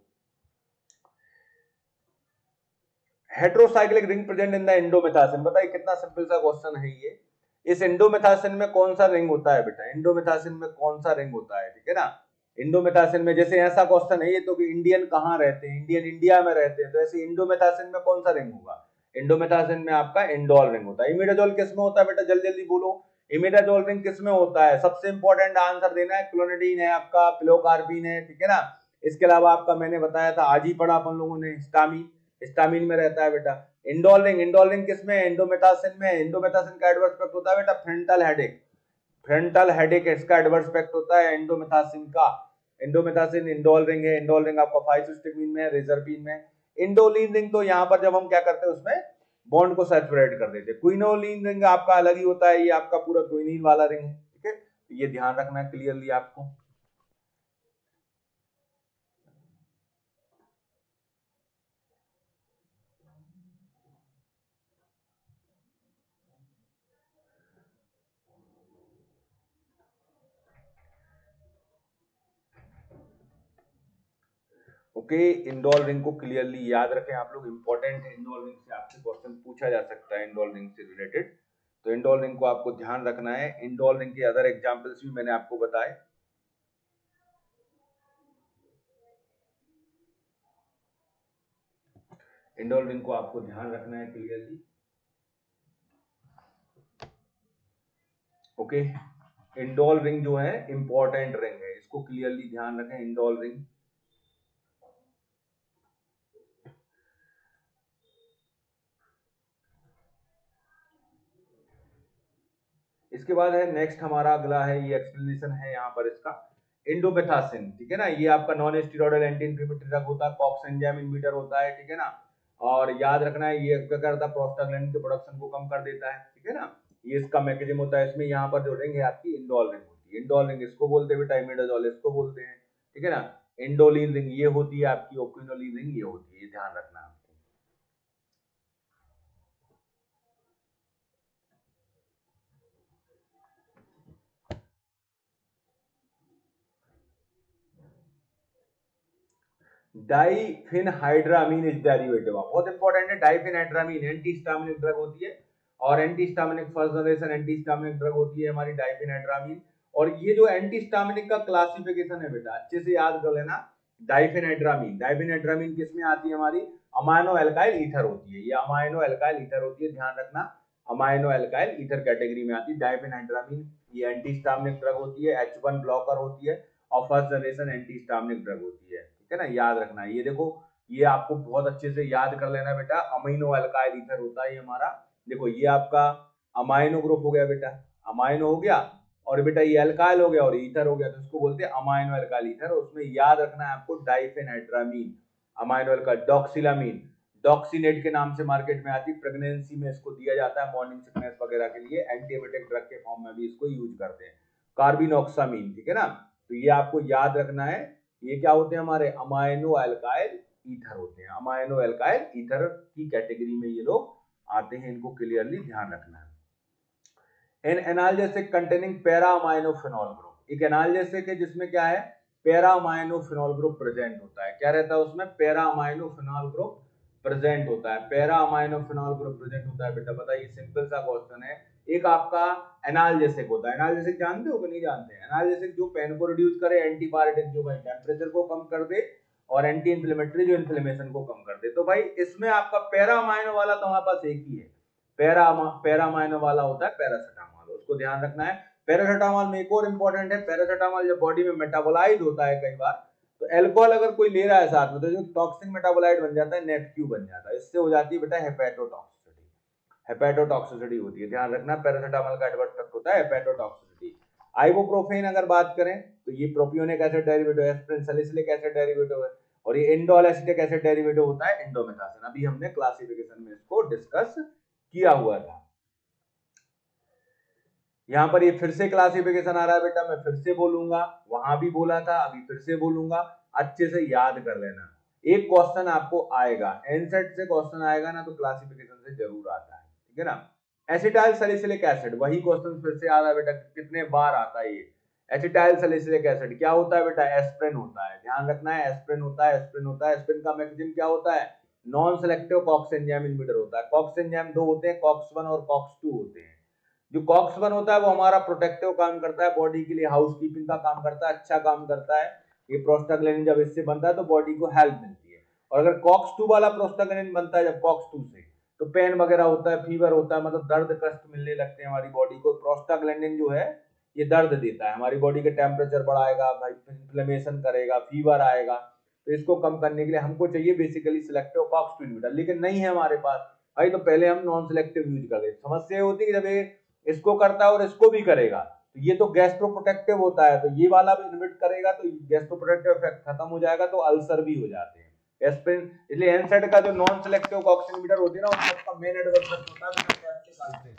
Speaker 1: Heterocyclic ring present in the indomethacin, बताइए कितना सिंपल सा क्वेश्चन है ये। इस एंडोमेथासिन में कौन सा रिंग होता है बेटा, एंडोमेथासिन में कौन सा रिंग होता है, ठीक है ना, एंडोमेथासिन में, जैसे ऐसा क्वेश्चन है ये तो कि इंडियन कहां रहते हैं, इंडियन इंडिया में रहते हैं, तो ऐसे एंडोमेथासिन में कौन सा रिंग होगा, एंडोमेथासिन में आपका एंडोल रिंग होता है। इमिडाजोल किस में होता है बेटा, जल्दी जल्दी बोलो, इमिडाजोल रिंग किस में होता है, सबसे इंपॉर्टेंट आंसर देना है, क्लोनिडीन है आपका, पिलोकार्पिन है, ठीक है ना, इसके अलावा आपका मैंने बताया था आज ही पढ़ा अपन लोगों ने, हिस्टामिन, हिस्टामिन में रहता है बेटा। इंडोल रिंग, इंडोल रिंग किसमें, एंडोमेथासिन में, एंडोमेथासिन का एडवर्स इफेक्ट होता है बेटा फ्रंटल हेडेक, फ्रंटल हेडेक इसका एडवर्स इफेक्ट होता है एंडोमेथासिन का, एंडोमेथासिन इंडोल रिंग है, इंडोल रिंग आपका 5-सिस्टीन में, रिजर्पिन में। इंडोलिन रिंग तो यहाँ पर जब हम क्या करते हैं उसमें बॉन्ड को सैचुरेट कर देते हैं। क्विनोलिन रिंग आपका अलग ही होता है, ये आपका पूरा क्विनिन वाला रिंग है, ठीक है, ये ध्यान रखना है क्लियरली आपको। ओके, इंडोल रिंग को क्लियरली याद रखें आप लोग, इंपॉर्टेंट है, इंडोल रिंग से आपसे क्वेश्चन पूछा जा सकता है इंडोल रिंग से रिलेटेड, तो इंडोल रिंग को आपको ध्यान रखना है। इंडोल रिंग के अदर एग्जांपल्स भी मैंने आपको बताए। इंडोल रिंग को आपको ध्यान रखना है क्लियरली। ओके, इंडोल रिंग जो है इंपॉर्टेंट रिंग है, इसको क्लियरली ध्यान रखें, इंडोल रिंग। इसके बाद है नेक्स्ट हमारा अगला है, ये एक्सप्लेनेशन है यहाँ पर इसका, इंडोमेथासिन, ठीक है ना, ये आपका non steroidal anti inflammatory drug होता है, कॉक्स एंजाइम इनहिबिटर होता है, ठीक है ना, और याद रखना है ये क्या करता है, प्रोस्टाग्लैंडिन के प्रोडक्शन को कम कर देता है, ठीक है ना, ये इसका मैकेनिज्म होता है। इसमें यहाँ पर जो रिंग है आपकी इंडोल रिंग होती है, इंडोल रिंग इसको बोलते हैं बेटा, इमिडाजोल इसको बोलते हैं, ठीक है ना, इंडोलिन रिंग ये होती है आपकी, ओक्विनोलिन रिंग ये होती है, ये ध्यान रखना है। डाइफिनहाइड्रामीन इज डेरिवेटिव, बहुत इंपॉर्टेंट है, डाइफिनहाइड्रामीन एंटीहिस्टामिनिक ड्रग होती है, और antihistaminic first generation antihistaminic drug होती है हमारी डाइफिनहाइड्रामीन। और ये जो एंटीहिस्टामिनिक का क्लासिफिकेशन है बेटा अच्छे से याद कर लेना, डाइफिनहाइड्रामीन, डाइफिनहाइड्रामीन किसमें आती है हमारी, अमाइनो एल्काइल ईथर होती है, ये अमाइनो एल्काइल ईथर होती है, ध्यान रखना, अमाइनो एल्काइल ईथर कैटेगरी में आती है डाइफिनहाइड्रामीन, ये एंटीहिस्टामिनिक ड्रग होती है, H1 ब्लॉकर होती है, और फर्स्ट जनरेशन एंटीहिस्टामिनिक ड्रग होती है, ठीक है ना, याद रखना। ये देखो, ये आपको बहुत अच्छे से याद कर लेना बेटा, अमीनो अल्काइल ईथर होता है ये हमारा, देखो ये आपका अमाइनो ग्रुप हो गया बेटा, अमाइनो हो गया, और बेटा ये अल्काइल हो गया और ईथर हो गया, तो इसको बोलते हैं अमाइनो अल्काइल ईथर। उसमें याद रखना है आपको डाइफेनहाइड्रामीन, अमाइनो अल्काइल, डॉक्सिलामीन, डॉक्सीनेट के नाम से मार्केट में आती है, प्रेगनेंसी में इसको दिया जाता है, मॉर्निंग सिकनेस वगैरह के लिए, एंटीबायोटिक ड्रग के फॉर्म में भी इसको यूज करते हैं, कार्बिनोक्सामीन, ठीक है ना, तो ये आपको याद रखना है, ये क्या होते हैं हमारे अमाइनो अल्काइल ईथर होते हैं, अमाइनो अल्काइल ईथर की कैटेगरी में ये लोग आते हैं, इनको क्लियरली ध्यान रखना है। An analgesic containing para amino phenol group, एक एनाल्जेसिक है जिसमें क्या है, para amino phenol group present होता है, क्या रहता है उसमें, para amino phenol group present होता है, para amino phenol group present होता है बेटा, बताइए सिंपल सा क्वेश्चन है। एक आपका एनाल्जेसिक होता है, एनाल्जेसिक जानते हो कि नहीं जानते, एनाल्जेसिक जो पेन को रिड्यूस करे, एंटीपायरेटिक जो भाई टेम्परेचर को कम कर दे, और एंटी इन्फ्लेमेटरी जो इन्फ्लेमेशन को कम कर दे, तो भाई इसमें आपका पैरा अमाइनो वाला तो हमारे पास एक ही है, पैरामाइनो वाला होता है पैरासिटामोल, उसको ध्यान रखना है। पैरासिटामोल में एक और इंपॉर्टेंट है, पैरासिटामोल जब बॉडी में मेटाबोलाइज होता है कई बार, तो अल्कोहल अगर कोई ले रहा है साथ में, तो जो टॉक्सिक मेटाबोलाइट बन जाता है नेक्यू बन जाता है, इससे हो जाती है बेटा हेपेटोटॉक्सिसिटी, हेपेटोटॉक्सिसिटी होती है, ध्यान रखना, पैरासिटामोल का एडवर्स इफेक्ट होता है हेपेटोटॉक्सिसिटी। आइबुप्रोफेन अगर बात करें तो ये प्रोपियोनिक एसिड डेरिवेटिव है, एस्पिरिन सैलिसिलिक एसिड डेरिवेटिव है, और ये इंडोल एसिटिक एसिड डेरिवेटिव होता है इंडोमेथासिन, अभी हमने क्लासिफिकेशन में इसको डिस्कस किया हुआ था। यहां पर ये फिर से क्लासिफिकेशन आ रहा है बेटा, मैं फिर से बोलूंगा, वहां भी बोला था अभी फिर से बोलूंगा, अच्छे से याद कर लेना, एक क्वेश्चन आपको आएगा एनसेट से, क्वेश्चन आएगा ना तो क्लासिफिकेशन से जरूर आता है, ठीक है ना, एसिटाइल सैलिसिलिक एसिड, वही क्वेश्चन फिर से आ रहा है बेटा, कितने बार आता है ये। एसिटाइल सैलिसिलिक एसिड क्या होता है बेटा, एस्पिरिन होता है, ध्यान रखना है, एस्पिरिन होता है, एस्पिरिन होता है। एस्पिरिन का मैकेनिज्म क्या होता है, non selective COX enzyme inhibitor होता है। कॉक्स एंजाइम दो होते हैं, कॉक्स 1 और कॉक्स 2 होते हैं। जो कॉक्स 1 होता है वो हमारा प्रोटेक्टिव काम करता है, बॉडी के लिए हाउसकीपिंग का काम करता है, अच्छा काम करता है। ये प्रोस्टाग्लैंडिन जब इससे बनता है तो बॉडी को हेल्प मिलती है। और अगर कॉक्स 2 वाला प्रोस्टाग्लैंडिन बनता है जब कॉक्स 2 से, तो पेन वगैरह होता है, फीवर होता है, मतलब दर्द कष्ट मिलने लगते हैं हमारी बॉडी को। प्रोस्टाग्लैंडिन जो है ये दर्द देता है, हमारी बॉडी के टेम्परेचर बढ़ाएगा भाई, इन्फ्लेमेशन करेगा, फीवर आएगा। तो इसको कम करने के लिए हमको चाहिए बेसिकली सिलेक्टिव कॉक्स 2 इनहिबिटर, लेकिन नहीं है हमारे पास भाई, तो पहले हम नॉन सिलेक्टिव यूज कर रहे। समस्या होती है कि जब ये इसको करता है और इसको भी करेगा, तो ये तो गैस्ट्रोप्रोटेक्टिव होता है, तो ये वाला भी इनहिबिट करेगा तो गैस्ट्रोप्रोटेक्टिव इफेक्ट खत्म हो जाएगा, तो अल्सर भी हो जाते हैं। एस्पिरिन, इसलिए एनसैड का जो नॉन सिलेक्टिव कॉक्स इनहिबिटर होती है ना, उनका मेन एडवर्स इफेक्ट होता है,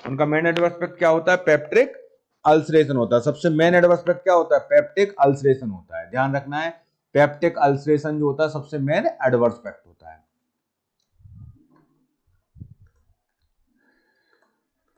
Speaker 1: उनका मेन एडवर्स इफेक्ट क्या होता है, पेप्टिक अल्सरेशन होता है। सबसे मेन एडवर्स इफेक्ट क्या होता है, पेप्टिक अल्सरेशन होता है, ध्यान रखना है। पेप्टिक अल्सरेशन जो होता है सबसे मेन एडवर्स इफेक्ट होता है।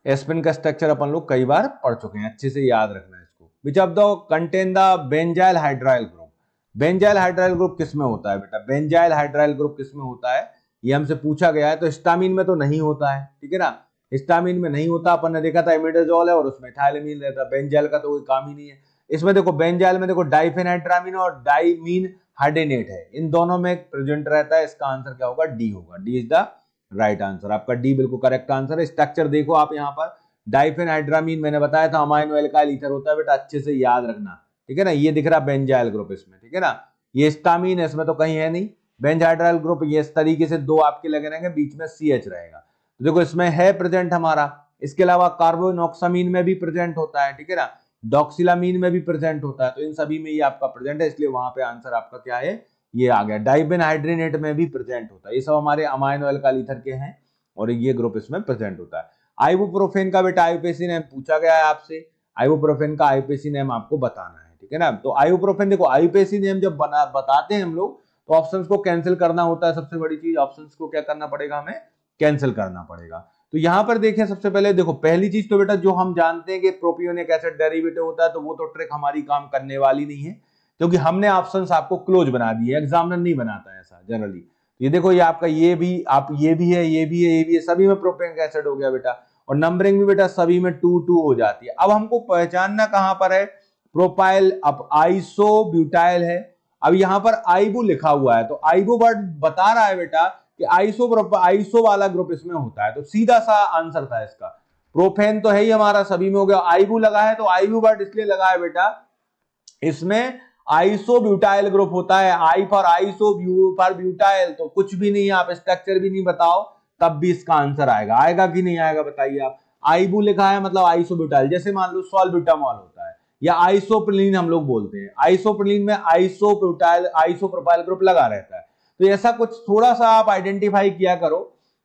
Speaker 1: एस्पिरिन का स्ट्रक्चर अपन लोग कई बार पढ़ चुके हैं, अच्छे से याद रखना है इसको। Which of the contain the benzyl hydrazyl group. Benzyl hydrazyl group किसमें होता है बेटा, बेंजाइल हाइड्राइल ग्रुप किसमें होता है, ये हमसे पूछा गया है। तो हिस्टामिन में तो नहीं होता है, ठीक है ना, हिस्टामिन में नहीं होता। अपन ने देखा था इमिडाजोल है और उसमें इथाइलमीन रहता है, बेंजाइल का तो कोई काम ही नहीं है। इसमें देखो बेंजाइल में देखो डाइफेनाइट्रामिन और डाइमीन हाइड्रेनेट है, इन दोनों में प्रेजेंट रहता है। इसका आंसर क्या होगा, डी होगा, D is the right answer. आपका डी बिल्कुल करेक्ट आंसर है। स्ट्रक्चर देखो आप यहाँ पर, डाइफेनाइट्रामिन मैंने बताया था अमाइनो एल्काइल ईथर होता है बेटा, अच्छे से याद रखना, ठीक है ना। ये दिख रहा बेंजाइल ग्रुप इसमें, ठीक है ना। ये हिस्टामिन है, इसमें तो कहीं है नहीं। बेंजाइड्राइल ग्रुप ये इस तरीके से दो आपके लगे रहेंगे, बीच में CH रहेगा, तो देखो इसमें है प्रेजेंट हमारा। इसके अलावा कार्बोनॉक्सामीन में भी प्रेजेंट होता है, ठीक है ना, डॉक्सिलामीन में भी प्रेजेंट होता है, तो इन सभी में ये आपका प्रेजेंट है, इसलिए वहां पे आंसर आपका क्या है, ये आ गया। डाइबेनहाइड्रेनेट में भी प्रेजेंट होता है, ये सब हमारे अमाइनो एल्काइल ईथर के हैं और ये ग्रुप इसमें प्रेजेंट होता है। आइबुप्रोफेन का बेटा आईयूपीएसी नेम पूछा गया है आपसे, आइबुप्रोफेन का आईयूपीएसी नेम आपको बताना है, ठीक है ना। तो आइबुप्रोफेन देखो, आईयूपीएसी नेम जब बताते हैं हम लोग तो ऑप्शंस को कैंसिल करना होता है, सबसे बड़ी चीज ऑप्शंस को क्या करना पड़ेगा, हमें कैंसिल करना पड़ेगा। तो यहां पर देखें सबसे पहले देखो, पहली चीज तो बेटा जो हम जानते हैं कि प्रोपियोनिक एसिड डेरिवेटिव होता है, तो वो तो ट्रिक हमारी काम करने वाली नहीं है, क्योंकि हमने ऑप्शंस आपको क्लोज बना दिए, एग्जामिनर नहीं बनाता है ऐसा जनरली। ये देखो ये आपका ये भी, आप ये भी है, ये भी है, ये भी है, सभी में प्रोपियोनिक एसिड हो गया बेटा, और नंबरिंग भी बेटा सभी में 2 हो जाती है। अब हमको पहचानना कहां पर है, प्रोपाइल, अब आइसोब्यूटाइल है, अब यहां पर आइबू लिखा हुआ है, तो आइबू वर्ड बता रहा है बेटा कि आइसो वाला ग्रुप इसमें होता है, तो सीधा सा आंसर था इसका। प्रोपेन तो है ही हमारा, सभी में हो गया, आइबू लगा है, तो आइबू वर्ड इसलिए लगा है बेटा, इसमें आइसोब्यूटाइल ग्रुप होता है। I for iso, bu for butyl, तो कुछ भी नहीं, आप स्ट्रक्चर भी नहीं बताओ तब भी इसका आंसर आएगा। आएगा कि नहीं आएगा बताइए आप। आइबू लिखा है मतलब आइसोब्यूटाइल, जैसे मान लो सॉल्ब्यूटामॉल होता है, या आइसोप्रोलिन हम लोग बोलते हैं, आइसोप्रोलिन में आइसोब्यूटाइल आइसोप्रोपाइल ग्रुप लगा रहता है। तो ऐसा कुछ थोड़ा सा आप आइडेंटिफाई किया करो।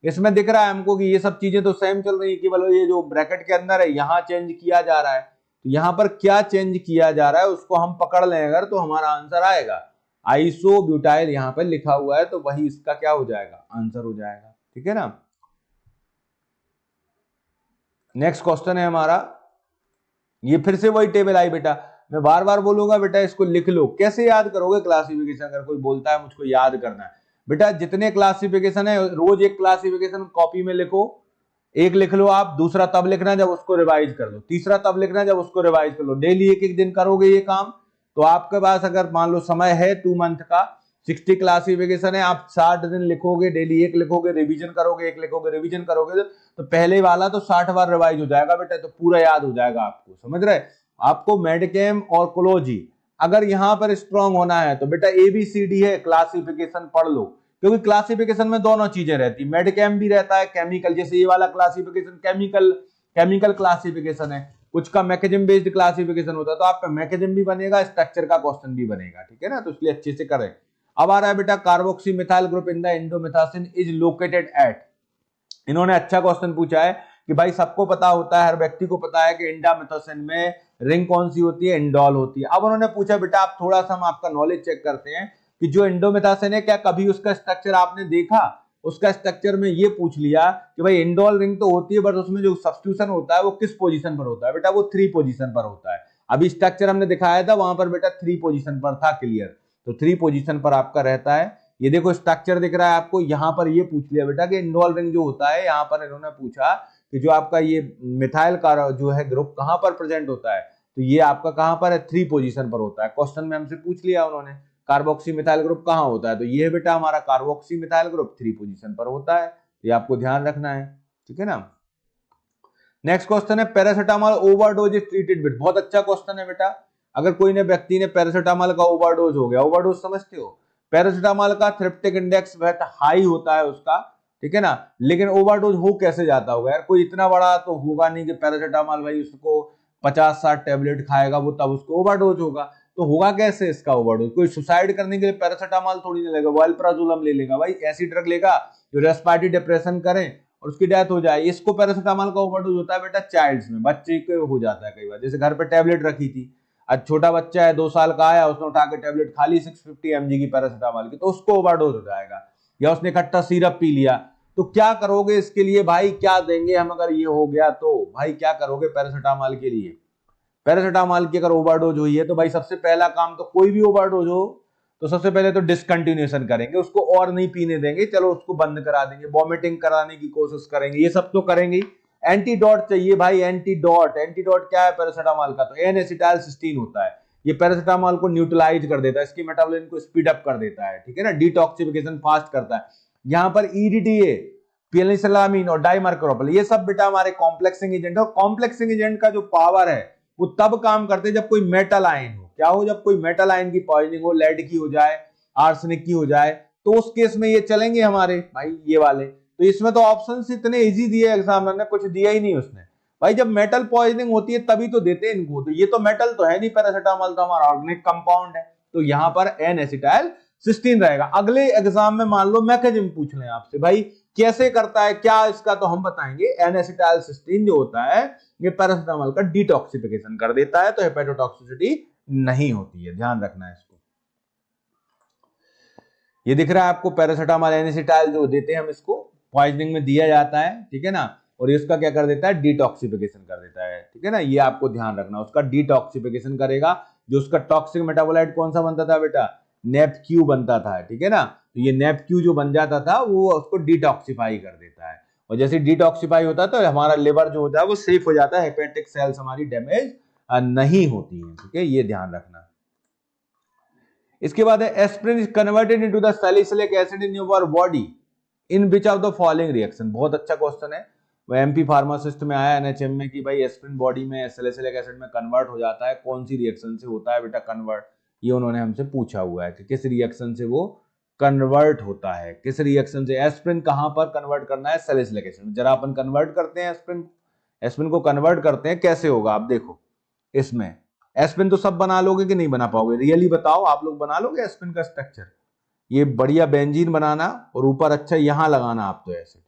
Speaker 1: इसमें दिख रहा है हमको कि ये सब चीजें तो सेम चल रही है, केवल ये जो ब्रैकेट के अंदर है यहाँ चेंज किया जा रहा है, तो यहाँ पर क्या चेंज किया जा रहा है उसको हम पकड़ लें अगर, तो हमारा आंसर आएगा। आइसोब्यूटाइल यहाँ पर लिखा हुआ है, तो वही इसका क्या हो जाएगा, आंसर हो जाएगा, ठीक है ना। नेक्स्ट क्वेश्चन है हमारा, ये फिर से वही टेबल आई बेटा, मैं बार बार बोलूंगा बेटा इसको लिख लो। कैसे याद करोगे क्लासिफिकेशन, अगर कोई बोलता है मुझको याद करना है, बेटा जितने क्लासिफिकेशन है रोज एक क्लासिफिकेशन कॉपी में लिखो, एक लिख लो आप, दूसरा तब लिखना जब उसको रिवाइज कर लो, तीसरा तब लिखना जब उसको रिवाइज कर लो। डेली एक एक दिन करोगे ये काम, तो आपके पास अगर मान लो समय है 2 मंथ का, 60 क्लासिफिकेशन है, आप 60 दिन लिखोगे, डेली एक लिखोगे, रिवीजन करोगे, एक लिखोगे, रिवीजन करोगे, तो पहले वाला तो 60 बार रिवाइज हो जाएगा बेटा, तो पूरा याद हो जाएगा आपको, समझ रहे। आपको मेडिकेम और कोलॉजी अगर यहां पर स्ट्रांग होना है तो बेटा ABCD है, क्लासिफिकेशन पढ़ लो, क्योंकि क्लासिफिकेशन में दोनों चीजें रहती, मेडिकेम भी रहता है, केमिकल, जैसे ये वाला क्लासिफिकेशन केमिकल क्लासिफिकेशन है, कुछ का मैकेनिज्म बेस्ड क्लासिफिकेशन होता है, तो आपका मैकेनिज्म भी बनेगा, स्ट्रक्चर का क्वेश्चन भी बनेगा, ठीक है ना, तो इसलिए अच्छे से करें। अब आ रहा है बेटा carboxy methyl group in the indomethacin is located at, इन्होंने अच्छा क्वेश्चन पूछा है कि भाई सबको पता होता है, हर व्यक्ति को पता है कि इंडामेथासिन में रिंग कौन सी होती है, इंडोल होती है। अब उन्होंने पूछा बेटा आप थोड़ा सा हम आपका नॉलेज चेक करते हैं कि जो इंडोमेथासिन है क्या कभी उसका स्ट्रक्चर आपने देखा, उसका स्ट्रक्चर में ये पूछ लिया कि भाई इंडोल रिंग तो होती है बट उसमें जो सब्स्टिट्यूशन होता है वो किस पोजीशन पर होता है, बेटा वो 3 पोजीशन पर होता है। अभी स्ट्रक्चर हमने दिखाया था वहां पर बेटा 3 पोजीशन पर था, क्लियर, तो 3 पोजीशन पर आपका रहता है। ये देखो स्ट्रक्चर दिख रहा है आपको, यहां पर ये पूछ लिया बेटा कि इंडोल रिंग जो होता है, यहां पर इन्होंने पूछा कि जो आपका ये मिथाइल का जो है ग्रुप कहां पर प्रेजेंट होता है, तो ये आपका कहां पर है, 3 पोजीशन पर होता है। क्वेश्चन में हमसे पूछ लिया उन्होंने कार्बोक्सी मिथाइल ग्रुप कहां होता है, तो ये बेटा हमारा कार्बोक्सी मिथाइल ग्रुप 3 पोजीशन पर होता है, ये आपको ध्यान रखना है, ठीक है ना। नेक्स्ट क्वेश्चन है paracetamol overdose is treated with, बहुत अच्छा क्वेश्चन है बेटा। अगर कोई ने व्यक्ति ने पैरासिटामोल का ओवरडोज हो गया, ओवरडोज समझते हो, पैरासिटामोल का थेरेप्यूटिक इंडेक्स बहुत हाई होता है उसका, ठीक है ना, लेकिन ओवरडोज हो कैसे जाता होगा यार, कोई इतना बड़ा तो होगा नहीं कि पैरासिटामोल भाई उसको 50-60 टेबलेट खाएगा वो तब उसको ओवरडोज होगा, तो होगा कैसे इसका ओवरडोज, कोई सुसाइड करने के लिए पैरासिटामोल थोड़ी नहीं लेगा, वालप्राजोलम ले लेगा, भाई ऐसी ड्रग लेगा जो रेस्पिरेटरी डिप्रेशन करे और उसकी डेथ हो जाए। इसको पैरासिटामोल का ओवरडोज होता है बेटा चाइल्ड्स में, बच्चे को हो जाता है कई बार, जैसे घर पे टैबलेट रखी थी, आज छोटा बच्चा है 2 साल का आया, उसने उठा के टैबलेट खा ली 650 mg की पैरासिटामोल की, तो उसको ओवरडोज हो जाएगा। या उसने इकट्ठा सिरप पी लिया, तो क्या करोगे इसके लिए भाई, क्या देंगे हम अगर ये हो गया तो, भाई क्या करोगे पैरासिटामोल के लिए, पैरासिटामोल की अगर ओवरडोज हुई है तो भाई सबसे पहला काम, तो कोई भी ओवरडोज हो तो सबसे पहले तो डिसकंटिन्यूएशन करेंगे, उसको और नहीं पीने देंगे, चलो उसको बंद करा देंगे, वॉमिटिंग कराने की कोशिश करेंगे, ये सब तो करेंगे। एंटीडोट चाहिए भाई, एंटीडोट, एंटीडोट क्या है पैरासिटामोल का, तो N-एसिटाइलसिस्टीन होता है, ये पैरासिटामोल को न्यूट्रलाइज कर देता है, इसकी मेटाबॉलिज्म को स्पीड अप कर देता है, ठीक है ना, डिटॉक्सिफिकेशन फास्ट करता है। यहाँ पर EDTA, पेनिसिलामिन और डाइमर्क्रोपिल, ये सब बेटा हमारे कॉम्प्लेक्सिंग एजेंट है, और कॉम्प्लेक्सिंग एजेंट का जो पावर है वो तब काम करते हैं जब कोई मेटल आयन हो, क्या हो, जब कोई मेटल आयन की पॉइजनिंग हो, लेड की हो जाए, आर्सेनिक की हो जाए, तो उस केस में ये चलेंगे हमारे भाई ये वाले। तो इसमें तो ऑप्शंस इतने इजी दिए एग्जामिनर ने, कुछ दिया ही नहीं उसने, भाई जब मेटल पॉइजनिंग होती है तभी तो देते हैं इनको, तो ये तो मेटल तो है नहीं, पैरासिटामोल तो हमारा ऑर्गेनिक कंपाउंड है, तो यहाँ पर N-एसिटाइलसिस्टीन रहेगा। अगले एग्जाम में मान लो मैकेनिज्म पूछ लें आपसे, भाई कैसे करता है क्या इसका, तो हम बताएंगे N-एसिटाइलसिस्टीन जो होता है ये पैरासिटामोल का डिटॉक्सिफिकेशन कर देता है, तो हेपेटोटॉक्सिसिटी नहीं होती है, ध्यान रखना है इसको। ये दिख रहा है आपको पैरासिटामोल N-एसिटाइल जो देते हैं हम, इसको पॉइजनिंग में दिया जाता है, ठीक है ना, और इसका क्या कर देता है, डिटॉक्सिफिकेशन कर देता है, ठीक है ना, ये आपको ध्यान रखना, उसका डिटॉक्सिफिकेशन करेगा। जो उसका टॉक्सिक मेटाबोलाइट कौन सा बनता था बेटा, नेपक्यू बनता था, ठीक है ना, तो ये नेपक्यू जो बन जाता था वो उसको डिटॉक्सिफाई कर देता है, और जैसे डिटॉक्सिफाई होता है तो हमारा लिवर जो होता है वो सेफ हो जाता है, हेपेटिक सेल्स हमारी डैमेज नहीं होती है, ठीक है, ये ध्यान रखना। इसके बाद है aspirin is converted into the salicylic acid in your body in which of the following reaction, बहुत अच्छा क्वेश्चन है, वो MP फार्मासिस्ट में आया NHM में कि भाई एस्पिरिन बॉडी में सैलिसिलिक एसिड में कन्वर्ट हो जाता है, कौन सी रिएक्शन से होता है बेटा कन्वर्ट, ये उन्होंने हमसे पूछा हुआ है कि किस रिएक्शन से वो कन्वर्ट होता है, किस रिएक्शन से, एस्पिरिन कहां पर कन्वर्ट करना है, सैलिसिलिक एसिड में। जरा अपन कन्वर्ट करते हैं एस्पिरिन को कन्वर्ट करते हैं, कैसे होगा आप देखो, इसमें एस्पिरिन तो सब बना लोगे कि नहीं बना पाओगे, रियली बताओ, आप लोग बना लोगे एस्पिरिन का स्ट्रक्चर, ये बढ़िया बेंजीन बनाना और ऊपर अच्छा यहां लगाना आप तो एसिड,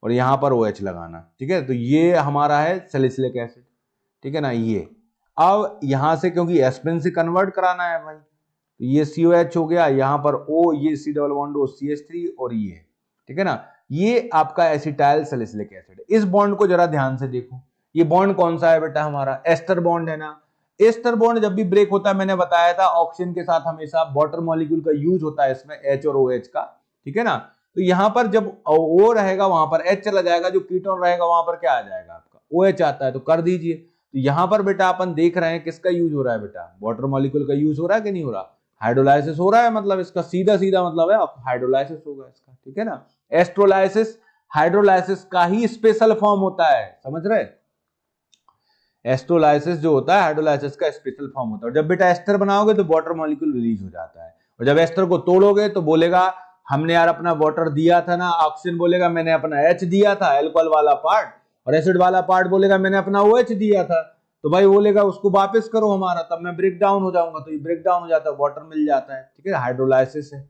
Speaker 1: और यहां पर OH लगाना, ठीक है, तो ये हमारा है सैलिसिलिक एसिड, ठीक है ना, ये अब यहां से क्योंकि एस्पिरिन से कन्वर्ट कराना है भाई, तो ये COH हो गया, यहां पर O, ये C double bond O CH3 और ये, ठीक है ना, ये आपका एसिटाइल सैलिसिलिक एसिड। इस बॉन्ड को जरा ध्यान से देखो, ये बॉन्ड कौन सा है बेटा हमारा, एस्टर बॉन्ड है ना, एस्टर बॉन्ड जब भी ब्रेक होता है, मैंने बताया था ऑक्सीजन के साथ हमेशा वाटर मॉलिक्यूल का यूज होता है इसमें, H और OH का, ठीक है ना, तो यहां पर जब O रहेगा वहां पर H चला जाएगा, जो कीटोन रहेगा वहां पर क्या आ जाएगा आपका OH आता है, तो कर दीजिए। तो यहां पर बेटा अपन देख रहे हैं किसका यूज हो रहा है बेटा, वाटर मॉलिक्यूल का यूज हो रहा है कि नहीं हो रहा, हाइड्रोलाइसिस हो रहा है, मतलब इसका सीधा सीधा मतलब है हाइड्रोलाइसिस होगा इसका, ठीक है ना, एस्ट्रोलाइसिस हाइड्रोलाइसिस का ही स्पेशल फॉर्म होता है, समझ रहे, एस्ट्रोलाइसिस जो होता है हाइड्रोलाइसिस का स्पेशल फॉर्म होता है। जब बेटा एस्टर बनाओगे तो वाटर मॉलिक्यूल रिलीज हो जाता है, और जब एस्टर को तोड़ोगे तो बोलेगा हमने यार अपना वाटर दिया था ना, ऑक्सीजन बोलेगा मैंने अपना H दिया था, अल्कोहल वाला पार्ट, और एसिड वाला पार्ट बोलेगा मैंने अपना OH दिया था, तो भाई बोलेगा उसको वापस करो हमारा, तब मैं ब्रेक डाउन हो जाऊंगा, तो ये ब्रेक डाउन हो जाता है, वाटर मिल जाता है, ठीक है, हाइड्रोलाइसिस है,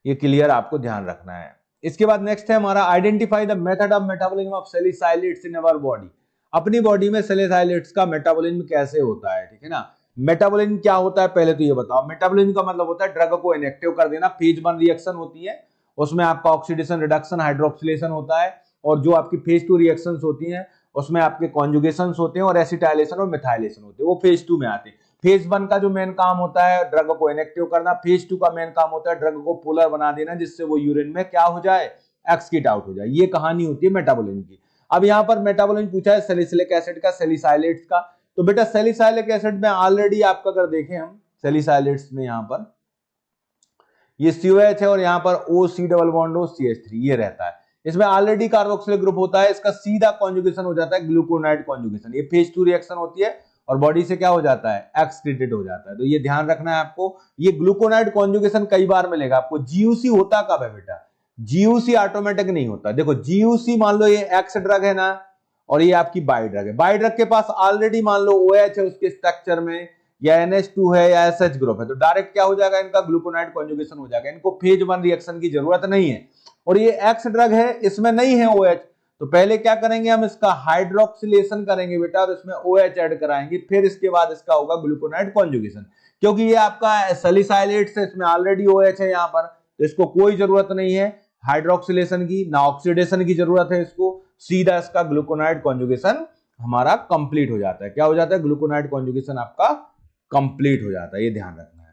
Speaker 1: ये क्लियर आपको ध्यान रखना है। इसके बाद नेक्स्ट है हमारा identify the method of metabolism of salicylates in our body, अपनी बॉडी में सैलिसाइलेट्स का मेटाबॉलिज्म कैसे होता है, ठीक है ना, मेटाबॉलिज्म क्या होता है पहले तो ये बताओ। मेटाबॉलिज्म का मतलब होता है ड्रग को इनएक्टिव कर देना, फेज 1 रिएक्शन होती है उसमें आपका ऑक्सीडेशन, रिडक्शन, हाइड्रोक्सिलेशन होता है, और जो आपकी फेज 2 रिएक्शंस होती हैं उसमें आपके कॉन्जुगेशंस होते हैं और एसिटाइलेशन और मिथाइलेशन होते हैं, वो फेज 2 में आते हैं। फेज 1 का जो मेन काम होता है ड्रग को इनेक्टिव करना, फेज 2 का मेन काम होता है ड्रग को पोलर बना देना, जिससे वो यूरिन में क्या हो जाए, एक्सक्रीट आउट हो जाए। ये कहानी होती है मेटाबोलिज्म की। अब यहाँ पर मेटाबोलिज्म पूछा है सैलिसिलिक एसिड का, सैलिसाइलेट्स का, तो बेटा सैलिसाइलिक एसिड में ऑलरेडी आपका अगर देखें हम सैलिसाइलेट्स में यहाँ पर ये COH है और यहाँ पर OC double bond O CH3 ये रहता है। इसमें ऑलरेडी कार्बोक्सिलिक ग्रुप होता है, इसका सीधा कॉन्जुगेशन हो जाता है ग्लूकोनाइड कॉन्जुगेशन। ये फेज 2 रिएक्शन होती है और बॉडी से क्या हो जाता है, एक्सक्रीटेड हो जाता है। तो ये ध्यान रखना है आपको। ये ग्लूकोनाइड कॉन्जुगेशन कई बार मिलेगा आपको। GUC होता कब है बेटा, GUC ऑटोमेटिक नहीं होता। देखो GUC मान लो ये एक्स ड्रग है ना, और ये आपकी बाई ड्रग है। बाई ड्रग के पास ऑलरेडी मान लो OH है उसके स्ट्रक्चर में, या NH2 है या SH ग्रुप है, तो डायरेक्ट क्या हो जाएगा, इनका ग्लूकोनाइड कॉन्जुगेशन हो जाएगा। इनको फेज 1 रिएक्शन की जरूरत नहीं है। और ये एक्स ड्रग है, इसमें नहीं है OH, तो पहले क्या करेंगे हम, इसका हाइड्रोक्सिलेशन करेंगे बेटा, और इसमें OH ऐड कराएंगे, फिर इसके बाद इसका होगा ग्लूकोनाइड कॉन्जुगेशन। क्योंकि ये आपका सैलिसाइलेट्स है, इसमें ऑलरेडी OH है यहाँ पर, तो इसको कोई जरूरत नहीं है हाइड्रोक्सिलेशन की, ना ऑक्सीडेशन की जरूरत है इसको। सीधा इसका ग्लूकोनाइड कॉन्जुगेशन हमारा कंप्लीट हो जाता है। क्या हो जाता है, ग्लूकोनाइड कॉन्जुगेशन आपका कंप्लीट हो जाता है, ये ध्यान रखना है।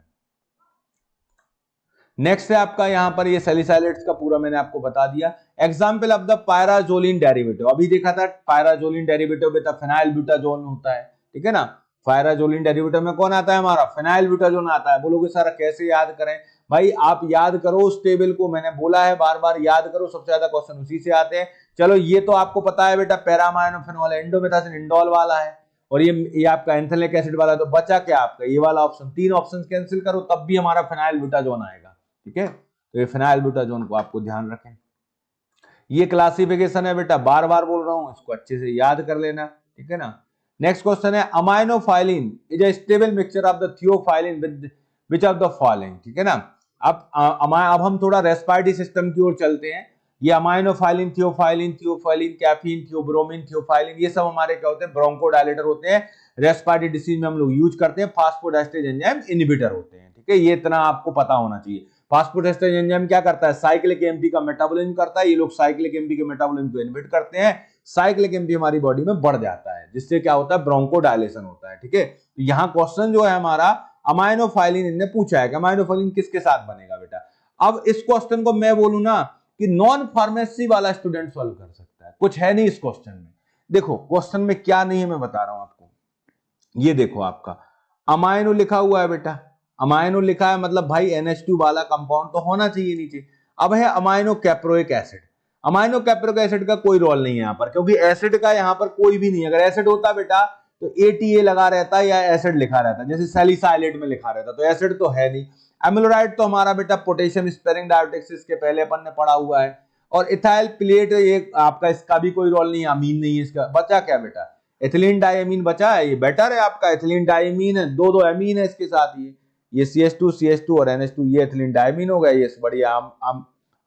Speaker 1: नेक्स्ट है आपका यहाँ पर ये सैलिसाइलेट्स का पूरा मैंने आपको बता दिया। एग्जाम्पल ऑफ द पायराजोलिन डेरिवेटिव, अभी देखा था पायराजोलिन डेरिवेटिव बेटा फिनाइल ब्यूटाजोन होता है, ठीक है ना। पायराजोलिन डेरिवेटिव में कौन आता है हमारा, फिनाइल ब्यूटाजोन आता है। बोलोगे सर कैसे याद करें, भाई आप याद करो उस टेबल को, मैंने बोला है बार बार याद करो, सबसे ज्यादा क्वेश्चन उसी से आते हैं। चलो ये तो आपको पता है बेटा, पैरामाइनोफेनॉल एंडोमेथासिन इंडोल वाला है, और ये आपका एंथैलिक एसिड वाला है। तो बचा क्या आपका ये वाला ऑप्शन, 3 ऑप्शन कैंसिल करो तब भी हमारा फिनाइल ब्यूटाजोन आएगा, ठीक है। तो ये फिनाइल ब्यूटाजोन को आपको ध्यान रखें। ये क्लासिफिकेशन है बेटा, बार बार बोल रहा हूं, इसको अच्छे से याद कर लेना, ठीक है ना। नेक्स्ट क्वेश्चन है aminophylline is a stable mixture of the theophylline with which of the following, ठीक है ना। अब हम थोड़ा रेस्पिरेटरी सिस्टम की ओर चलते हैं। ये aminophylline, theophylline, caffeine, theobromine, theophylline, ये सब हमारे क्या होते हैं, ब्रोंकोडायलेटर होते हैं। रेस्पिरेटरी डिसीज में हम लोग यूज करते हैं। फास्फोडाइस्टेरेज एंजाइम इनहिबिटर होते हैं, ठीक है। ये इतना आपको पता होना चाहिए। फास्फोडाइस्टेरेज एंजाइम क्या करता है, साइक्लिक एमपी का मेटाबॉलिज्म करता है। ये लोग साइक्लिक एमपी के मेटाबॉलिज्म को इनहिबिट करते हैं। साइक्लिक एमपी हमारी बॉडी में बढ़ जाता है, जिससे क्या होता है, ब्रोंकोडायलेशन होता है, ठीक है। तो यहाँ क्वेश्चन जो है हमारा अमाइनोफाइलिन इनने पूछा है कि अमाइनोफाइलिन किसके साथ बनेगा बेटा। अब इस क्वेश्चन को मैं बोलूं ना कि नॉन फार्मेसी वाला स्टूडेंट सॉल्व कर सकता है, कुछ है नहीं इस क्वेश्चन में। देखो क्वेश्चन में क्या नहीं है मैं बता रहा हूं आपको। ये देखो आपका अमाइनो लिखा हुआ है बेटा, अमाइनो लिखा है मतलब भाई NH2 वाला कंपाउंड तो होना चाहिए नीचे। अब है amino caproic acid. Amino caproic acid का कोई रोल नहीं है यहाँ पर, क्योंकि एसिड का यहाँ पर कोई भी नहीं है। अगर एसिड होता बेटा तो ATA लगा रहता या एसिड लिखा रहता, जैसे सैलिसाइलेट में लिखा रहता, तो एसिड तो है नहीं। एमिलोराइड तो हमारा बेटा पोटेशियम स्पेरिंग डायोटेक्सिस के पहले अपन ने पढ़ा हुआ है। और इथाइल प्लेट ये आपका, इसका भी कोई रोल नहीं है, अमीन नहीं है इसका। बचा क्या बेटा, एथिलीन डाइमीन बचा है, ये बेटर है आपका। एथिलीन डाइमीन है, दो अमीन है इसके साथ, ये CH2 और NH2, ये एथिलीन डाइमीन हो गया। ये बढ़िया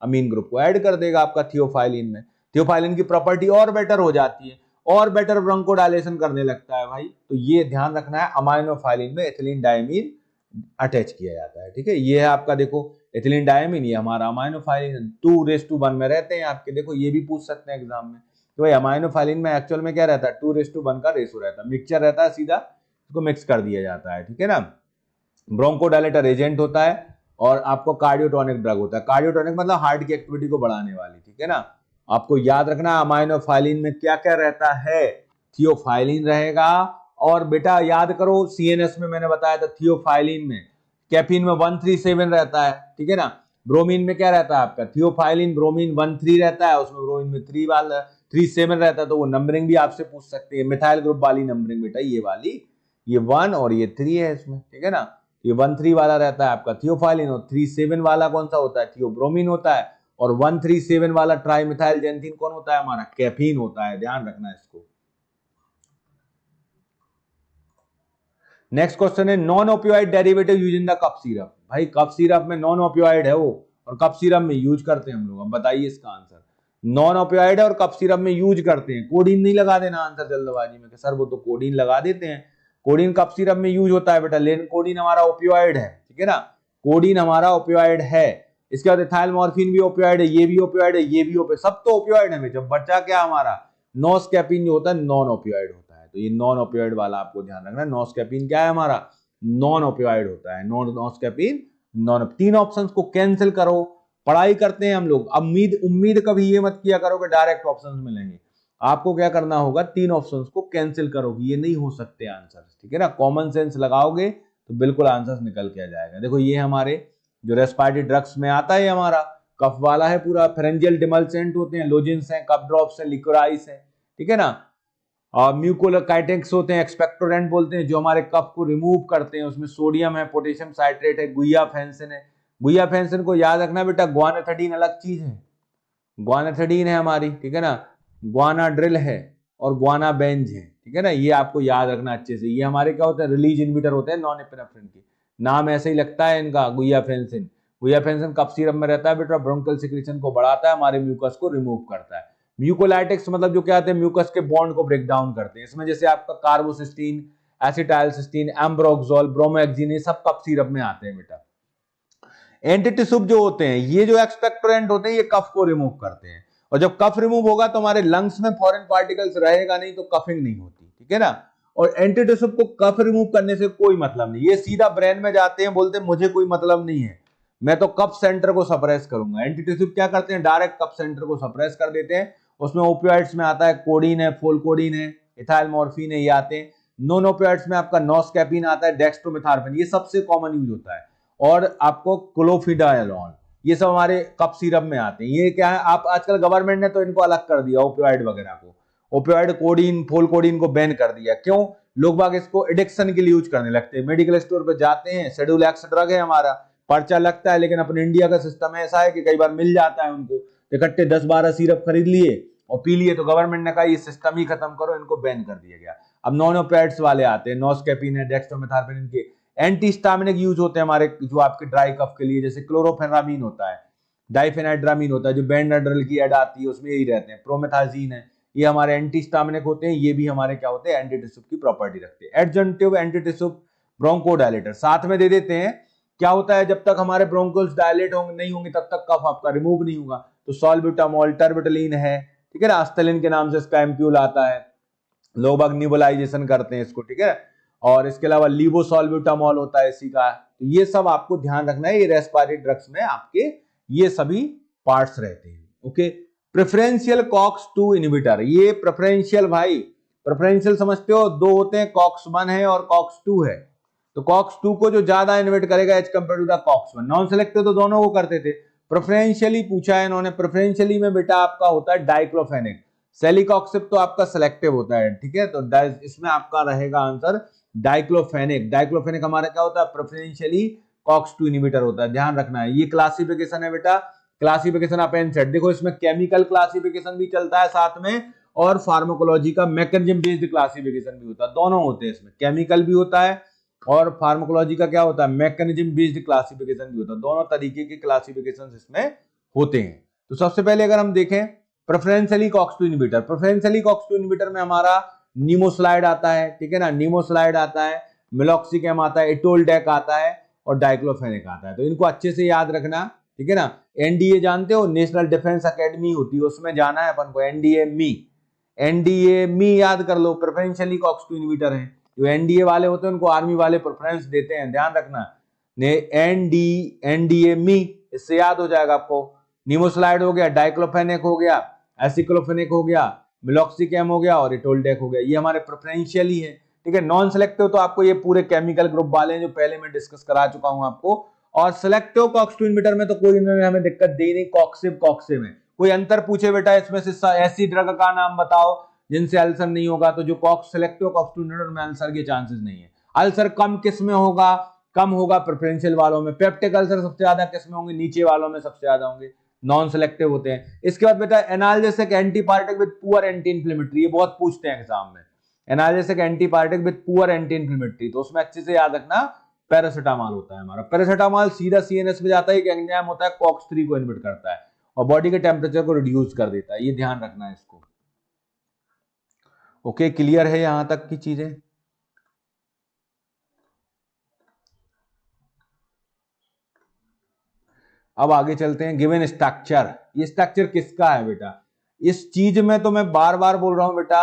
Speaker 1: अमीन ग्रुप को ऐड कर देगा आपका थियोफाइलिन में। थियोफाइलिन की प्रॉपर्टी और बेटर हो जाती है, और बेटर ब्रोंकोडायलेशन करने लगता है भाई। तो ये ध्यान रखना है, अमाइनोफाइलिन में एथिलीन डाइमीन अटैच किया जाता है, ठीक है। ये है आपका देखो एथिलीन डाइमीन, ये हमारा अमाइनोफाइलिन 2:1 में रहते हैं आपके। देखो ये भी पूछ सकते हैं एग्जाम में, तो भाई अमाइनोफाइलिन में एक्चुअल में क्या रहता है, 2:1 का रेशो रहता है। मिक्सचर रहता है, सीधा इसको मिक्स कर दिया जाता है, ठीक है ना। ब्रोंकोडायलेटर एजेंट होता है, और आपको कार्डियोटोनिक ड्रग होता है। कार्डियोटोनिक मतलब हार्ट की एक्टिविटी को बढ़ाने वाली, ठीक है ना। आपको याद रखना अमाइनोफाइलिन में क्या क्या रहता है, थियोफाइलिन रहेगा। और बेटा याद करो CNS में मैंने बताया था, थियोफाइलिन में कैफीन में 137 रहता है, ठीक है ना। ब्रोमीन में क्या रहता है आपका, थियोफाइलिन ब्रोमीन 13 रहता है, उसमें ब्रोमीन में 37 रहता है। तो वो नंबरिंग भी आपसे पूछ सकते हैं, मिथाइल ग्रुप वाली नंबरिंग बेटा, ये वाली, ये 1 और ये 3 है इसमें, ठीक है ना। ये 13 वाला रहता है आपका थियोफाइलिन, और 37 वाला कौन सा होता है, थियोब्रोमीन होता है। और 137 वाला ट्राइमिथाइल जेंथिन कौन होता है हमारा, कैफीन होता है। ध्यान रखना इसको। नेक्स्ट क्वेश्चन है non opioid derivative use in the cough syrup. भाई कफ सिरप में नॉन ओपियोइड है वो, और कफ सिरप में यूज करते हैं हम लोग। अब बताइए इसका आंसर। नॉन ओपियोइड है और कफ सिरप में यूज करते हैं। कोडीन नहीं लगा देना आंसर जल्दबाजी में कि सर वो तो कोडीन लगा देते हैं। कोडीन कफ सिरप में यूज होता है बेटा, लेकिन कोडीन हमारा ओपियोइड है, ठीक है ना। कोडीन हमारा ओपियोइड है, इसके बाद इथाइल मॉर्फिन भी ओपियोइड है, ये भी ओपियोइड है, ये भी ओपियोइड, सब तो ओपियोइड है। जब बचा क्या हमारा नोस्कैपिन जो होता है नॉन ओपियोइड होता है, तो ये नॉन ओपियोइड वाला आपको ध्यान रखना है। नोस्कैपिन क्या है हमारा, नॉन ओपियोइड होता है, नोस्कैपिन नॉन। तीन ऑप्शंस को कैंसिल करो। पढ़ाई करते हैं हम लोग, उम्मीद कभी ये मत किया करो कि डायरेक्ट ऑप्शंस मिलेंगे। आपको क्या करना होगा, तीन ऑप्शंस को कैंसिल करोगे, ये नहीं हो सकते आंसर्स, ठीक है ना। कॉमन सेंस लगाओगे तो बिल्कुल आंसर्स निकल के आ जाएगा। देखो ये हमारे जो रेस्पिरेटरी ड्रग्स में आता है, हमारा कफ वाला है पूरा। फेरेंजियल डिमल्सेंट होते हैं, लोजेंस हैं, कफ ड्रॉप्स हैं, लिक्विराइस हैं, ठीक है ना। और म्यूकोकाइटिक्स होते हैं, एक्सपेक्टोरेंट बोलते हैं, जो हमारे कफ को रिमूव करते हैं। उसमें सोडियम है, पोटेशियम साइट्रेट है, गुइयाफेंसिन है। गुइयाफेंसिन को याद रखना बेटा, ग्वानाथेडीन अलग चीज है, ग्वानाथेडीन है हमारी, ठीक है ना। ग्वानाड्रिल है और ग्वानाबेंज है, ठीक है ना। ये आपको याद रखना अच्छे से। ये हमारे क्या होते हैं, रिलीज इनहिबिटर होते हैं नॉन एपिनेफ्रिन के। नाम ऐसे ही लगता है इनका, गुइयाफेंसिन। गुइयाफेंसिन कफ सीरप में रहता है बेटा, ब्रोंकल सिक्रीशन को बढ़ाता है, हमारे म्यूकस को रिमूव करता है। म्यूकोलाइटिक्स मतलब जो क्या आते हैं, म्यूकस के बॉन्ड को ब्रेक डाउन करते हैं। इसमें जैसे आपका कार्बोसिस्टीन, एसिटाइलसिस्टीन, एम्ब्रोक्सोल, ब्रोमोहेक्सिन, ये सब कफ सीरप में आते हैं बेटा। एंटीटिसूब जो होते हैं, ये जो एक्सपेक्टोरेंट होते हैं, ये कफ को रिमूव करते हैं। और जब कफ रिमूव होगा तो हमारे लंग्स में फॉरेन पार्टिकल्स रहेगा नहीं, तो कफिंग नहीं होती, ठीक है ना। और एंटीटिसूब को कफ रिमूव करने से कोई मतलब नहीं, ये सीधा ब्रेन में जाते हैं, बोलते हैं मुझे कोई मतलब नहीं है, मैं तो कफ सेंटर को सप्रेस करूंगा। एंटीटिसूब क्या करते हैं, डायरेक्ट कफ सेंटर को सप्रेस कर देते हैं। उसमें ओपियोइड्स में आता है कोडीन है, फोलकोडीन है, इथाइल मॉर्फिन है, ये आते हैं। नॉन ओपियोइड्स में आपका नोस्कैपिन आता है, डेक्स्ट्रोमेथार्फिन, ये सबसे कॉमन यूज होता है। और आपको क्लोफिडाइलॉन, ये सब हमारे कफ सिरप में आते हैं। ये क्या है, आप आजकल गवर्नमेंट ने तो इनको अलग कर दिया, ओपियोइड वगैरह को, ओपियोइड कोडीन, फोलकोडीन को बैन कर दिया। क्यों, लोग बाग इसको एडिक्शन के लिए यूज करने लगते हैं। मेडिकल स्टोर पे जाते हैं, शेड्यूल एक्स ड्रग है हमारा, पर्चा लगता है, लेकिन अपने इंडिया का सिस्टम ऐसा है कि कई बार मिल जाता है उनको, इकट्ठे 10-12 सिरप खरीद लिए और पी लिए, तो गवर्नमेंट ने कहा ये सिस्टम ही खत्म करो, इनको बैन कर दिया गया। अब नॉन ओपियोइड्स वाले आते हैं, नोस्कैपिन है, डेक्स्ट्रोमेथार्फिन, इनके एंटीहिस्टामिनिक यूज होते हैं हमारे, जो आपके ड्राई कफ के लिए, जैसे क्लोरोफेनामिन होता है, डाइफेनाइड्रामीन होता है, जो बेंडाड्रिल की एड आती है उसमें यही रहते हैं। प्रोमेथाजीन है, ये हमारे एंटीहिस्टामिनिक होते हैं, ये भी हमारे क्या होते हैं, एंटीटिसूब की प्रॉपर्टी रखते हैं। एडजंक्टिव एंटीटिसूब ब्रोंकोडायलेटर साथ में दे देते हैं। क्या होता है, जब तक हमारे ब्रोंकोल्स डायलेट होंगे नहीं होंगे तब तक कफ आपका रिमूव नहीं होगा। तो सॉल्ब्यूटामॉल, टर्बिटलिन है, ठीक है ना, आस्थलिन के नाम से इसका एम्प्यूल आता है, लोग बाग निबुलाइजेशन करते हैं इसको, ठीक है। और इसके अलावा लीवोसॉल्ब्यूटामॉल होता है इसी का। तो ये सब आपको ध्यान रखना है, ये रेस्पिरेटरी ड्रग्स में आपके ये सभी पार्ट्स रहते हैं, ओके। प्रेफरेंशियल कॉक्स 2 इनहिबिटर, ये प्रेफरेंशियल भाई, प्रेफरेंशियल समझते हो, दो होते हैं, कॉक्स 1 है और कॉक्स 2 है। तो कॉक्स 2 को जो ज्यादा इनहिबिट करेगा as compare to the COX 1। Non selective तो दोनों को करते थे, प्रेफरेंशियली पूछा है इन्होंने। प्रेफरेंशियली में बेटा आपका होता है डाइक्लोफेनिक, सेलिकॉक्सिब तो आपका सेलेक्टिव होता है, ठीक है। तो इसमें आपका रहेगा आंसर डाइक्लोफेनिक। डाइक्लोफेनिक हमारा क्या होता है, प्रेफरेंशियली कॉक्स 2 इनहिबिटर होता है, ध्यान रखना है। ये क्लासिफिकेशन है बेटा, क्लासिफिकेशन ऑफ एनसेड। देखो इसमें केमिकल क्लासिफिकेशन भी चलता है साथ में, और फार्माकोलॉजी का मैकेनिज्म बेस्ड क्लासिफिकेशन भी होता है, दोनों होते हैं इसमें। केमिकल भी होता है और फार्माकोलॉजी का क्या होता है, मैकेनिज्म बेस्ड क्लासिफिकेशन भी होता है। दोनों तरीके के क्लासिफिकेशन इसमें होते हैं। तो सबसे पहले अगर हम देखें preferentially COX 2 inhibitor, preferentially COX 2 inhibitor में हमारा नीमोस्लाइड आता है, ठीक है ना, नीमोस्लाइड आता है, मेलॉक्सिकैम आता है, इटोल्डेक आता है और डाइक्लोफेनिक आता है। तो इनको अच्छे से याद रखना, ठीक है ना। एनडीए जानते हो, नेशनल डिफेंस एकेडमी होती है, उसमें जाना है अपन को, एनडीए मी, एनडीए मी याद कर लो, प्रेफरेंशियली कॉक्स 2 इनहिबिटर है। जो एनडीए वाले होते हैं उनको आर्मी वाले प्रेफरेंस देते हैं, ध्यान रखना। एनडीए मी, इससे याद हो जाएगा आपको। नीमोस्लाइड हो गया, डाइक्लोफेनिक हो गया, एसिक्लोफेनिक हो गया, मेलॉक्सिकैम हो गया और इटोल्डेक हो गया, ये हमारे प्रेफरेंशियल ही है, ठीक है। नॉन सेलेक्टिव तो आपको ये पूरे केमिकल ग्रुप वाले हैं जो पहले मैं डिस्कस करा चुका हूं आपको। और सिलेक्टिव कॉक्स 2 इनहिबिटर में तो कोई इन्होंने हमें दिक्कत दी नहीं, कॉक्सिब कॉक्सिब में कोई अंतर पूछे बेटा इसमें से ऐसी ड्रग का नाम बताओ जिनसे अल्सर नहीं होगा, तो जो कॉक्स सिलेक्टिव कॉक्स 2 इनहिबिटर में अल्सर के चांसेस नहीं है। अल्सर कम किस में होगा, कम होगा प्रेफरेंशियल वालों में। पेप्टिक अल्सर सबसे ज्यादा किस में होंगे, नीचे वालों में सबसे ज्यादा होंगे, नॉन सेलेक्टिव होते हैं। इसके बाद बेटा analgesic antipyretic with poor anti inflammatory, ये बहुत पूछते हैं एग्जाम में। Analgesic antipyretic with poor anti inflammatory, तो उसमें अच्छे से याद रखना पैरासिटामॉल होता है हमारा। पैरासिटामॉल सीधा सीएनएस में जाता है, एक एंजाइम होता है कॉक्स 3 को इनहिबिट करता है और बॉडी के टेम्परेचर को रिड्यूस कर देता है, ये ध्यान रखना है इसको। ओके, क्लियर है यहां तक की चीजें। अब आगे चलते हैं, गिवन स्ट्रक्चर, ये स्ट्रक्चर किसका है बेटा, इस चीज में तो मैं बार बार बोल रहा हूं बेटा,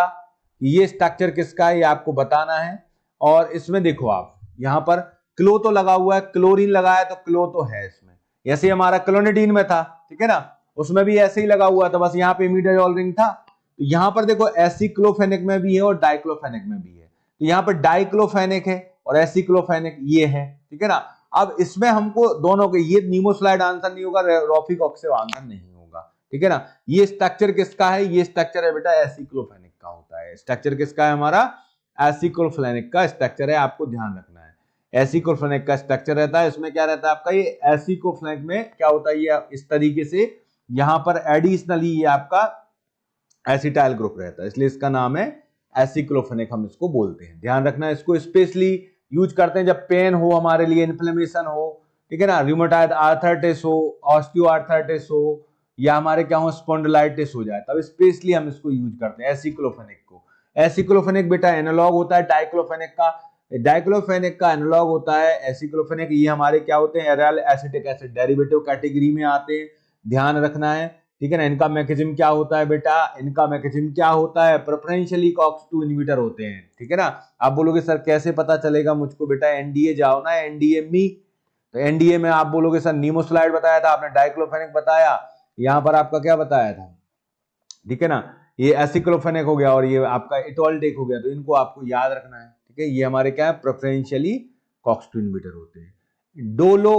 Speaker 1: ये स्ट्रक्चर किसका है ये आपको बताना है। और इसमें देखो आप यहां पर क्लो तो लगा हुआ है, क्लोरीन लगाया तो क्लो तो है इसमें, ऐसे हमारा क्लोनिडीन में था, ठीक है ना, उसमें भी ऐसे ही लगा हुआ था, बस यहाँ पे इमीडाजोल रिंग था। तो यहाँ पर देखो एसिक्लोफेनिक में भी है और डाइक्लोफेनिक में भी है, तो यहाँ पर डाइक्लोफेनिक है और एसिक्लोफेनिक ये है, ठीक है ना। अब इसमें हमको दोनों के, ये नीमोस्लाइड आंसर नहीं होगा, रोफिक ऑक्सिव आंसर नहीं होगा, ठीक है ना। ये स्ट्रक्चर किसका है, ये स्ट्रक्चर है बेटा एसिक्लोफेनिक का होता है, स्ट्रक्चर किसका है हमारा, एसिक्लोफेनिक का स्ट्रक्चर है, आपको ध्यान रखना है। एसिक्लोफेनिक का स्ट्रक्चर रहता है, इसमें क्या रहता है आपका, ये एसिक्लोफेनिक में क्या होता है, ये इस तरीके से यहां पर एडिशनली ये आपका एसिटाइल ग्रुप रहता है, इसलिए इसका नाम है एसिक्लोफेनिक, हम इसको बोलते हैं। ध्यान रखना, इसको स्पेशली यूज करते हैं जब पेन हो हमारे लिए, इन्फ्लेमेशन हो, ठीक है ना, रूमेटॉइड आर्थराइटिस हो, ऑस्टियोआर्थराइटिस हो, या हमारे क्या हो स्पॉन्डिलाइटिस हो जाए, तब स्पेशली हम इसको यूज करते हैं एसिक्लोफेनिक को। एसिक्लोफेनिक बेटा एनालॉग होता है डाइक्लोफेनिक का, डाइक्लोफेनिक का एनालॉग होता है एसिक्लोफेनिक। ये हमारे क्या होते हैं, aryl acetic acid derivative category में आते हैं, ध्यान रखना है, ठीक है ना। इनका मैकेनिज्म क्या होता है बेटा, इनका मैकेनिज्म क्या होता है, प्रेफरेंशियली कॉक्स-2 इनहिबिटर होते हैं, ठीक है ना। आप बोलोगे सर कैसे पता चलेगा मुझको, बेटा एनडीए जाओ ना, एनडीए मी, तो एनडीए में आप बोलोगे सर नीमोस्लाइड बताया था आपने, डाइक्लोफेनिक बताया, यहां पर आपका क्या बताया था, ठीक है ना, ये एसिक्लोफेनिक हो गया और ये आपका इटोल्टेक हो गया, तो इनको आपको याद रखना है, ठीक है। ये हमारे क्या है, प्रेफरेंशियली कॉक्स-2 इनहिबिटर होते हैं। डोलो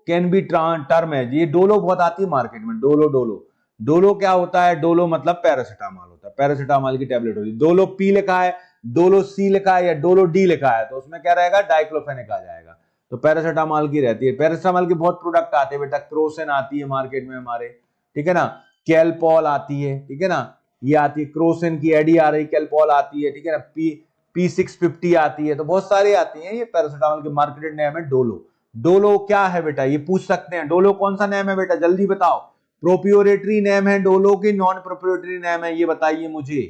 Speaker 1: कैन बी टर्म है, ये डोलो बहुत आती है मार्केट में, डोलो डोलो डोलो क्या होता है, डोलो मतलब पैरासिटामोल होता है, पैरासिटामोल की टैबलेट होती है। डोलो पी लिखा है, डोलो सी लिखा है या डोलो डी लिखा है, तो उसमें क्या रहेगा, डाइक्लोफेनिक आ जाएगा, तो पैरासिटामोल की रहती है। पैरासिटामोल के बहुत प्रोडक्ट आते हैं बेटा, क्रोसिन आती है मार्केट में हमारे, ठीक है ना, कैलपॉल आती है, ठीक है ना, ये आती है क्रोसिन की, एडी आ रही, कैलपॉल आती है, ठीक है ना, P650 आती है, तो बहुत सारी आती है। ये पैरासिटामोल के मार्केटेड नेम है डोलो। डोलो क्या है बेटा, ये पूछ सकते हैं, डोलो कौन सा नेम है बेटा, जल्दी बताओ, प्रोप्रियोरेटरी नेम है डोलो की नॉन प्रोप्रियोरेटरी नेम है, ये बताइए मुझे,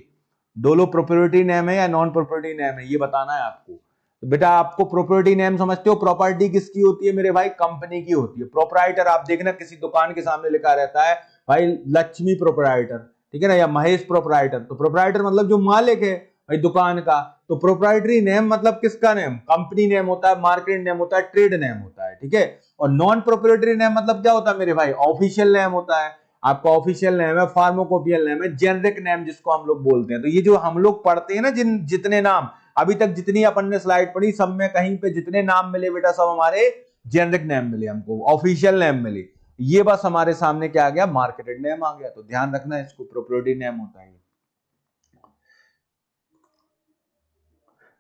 Speaker 1: डोलो प्रोप्रियोरेटरी नेम है या नॉन प्रोप्रियोरेटरी नेम है, ये बताना है आपको। तो बेटा आपको प्रोप्रियोरेटरी नेम समझते हो, प्रॉपर्टी किसकी होती है मेरे भाई, कंपनी की होती है। प्रोप्राइटर आप देखना किसी दुकान के सामने लिखा रहता है भाई लक्ष्मी प्रोप्राइटर, ठीक है ना, या महेश प्रोप्राइटर, तो प्रोप्राइटर मतलब जो मालिक है भाई दुकान का, तो प्रोप्राइटरी नेम मतलब किसका नेम, कंपनी नेम होता है, मार्केट नेम होता है, ट्रेड नेम होता है, ठीक है। और नॉन प्रोप्राइटरी नेम मतलब क्या होता है मेरे भाई, ऑफिशियल नेम होता है, आपका ऑफिशियल नेम है, फार्माकोपियल नेम है, जेनरिक नेम जिसको हम लोग बोलते हैं। तो ये जो हम लोग पढ़ते हैं ना, जितने नाम अभी तक जितनी अपन ने स्लाइड पढ़ी, सब में कहीं पे जितने नाम मिले बेटा, सब हमारे जेनरिक नेम मिले, हमको ऑफिशियल नेम मिले। ये बस हमारे सामने क्या आ गया, मार्केटेड नेम आ गया, तो ध्यान रखना इसको प्रोप्राइटरी नेम होता है।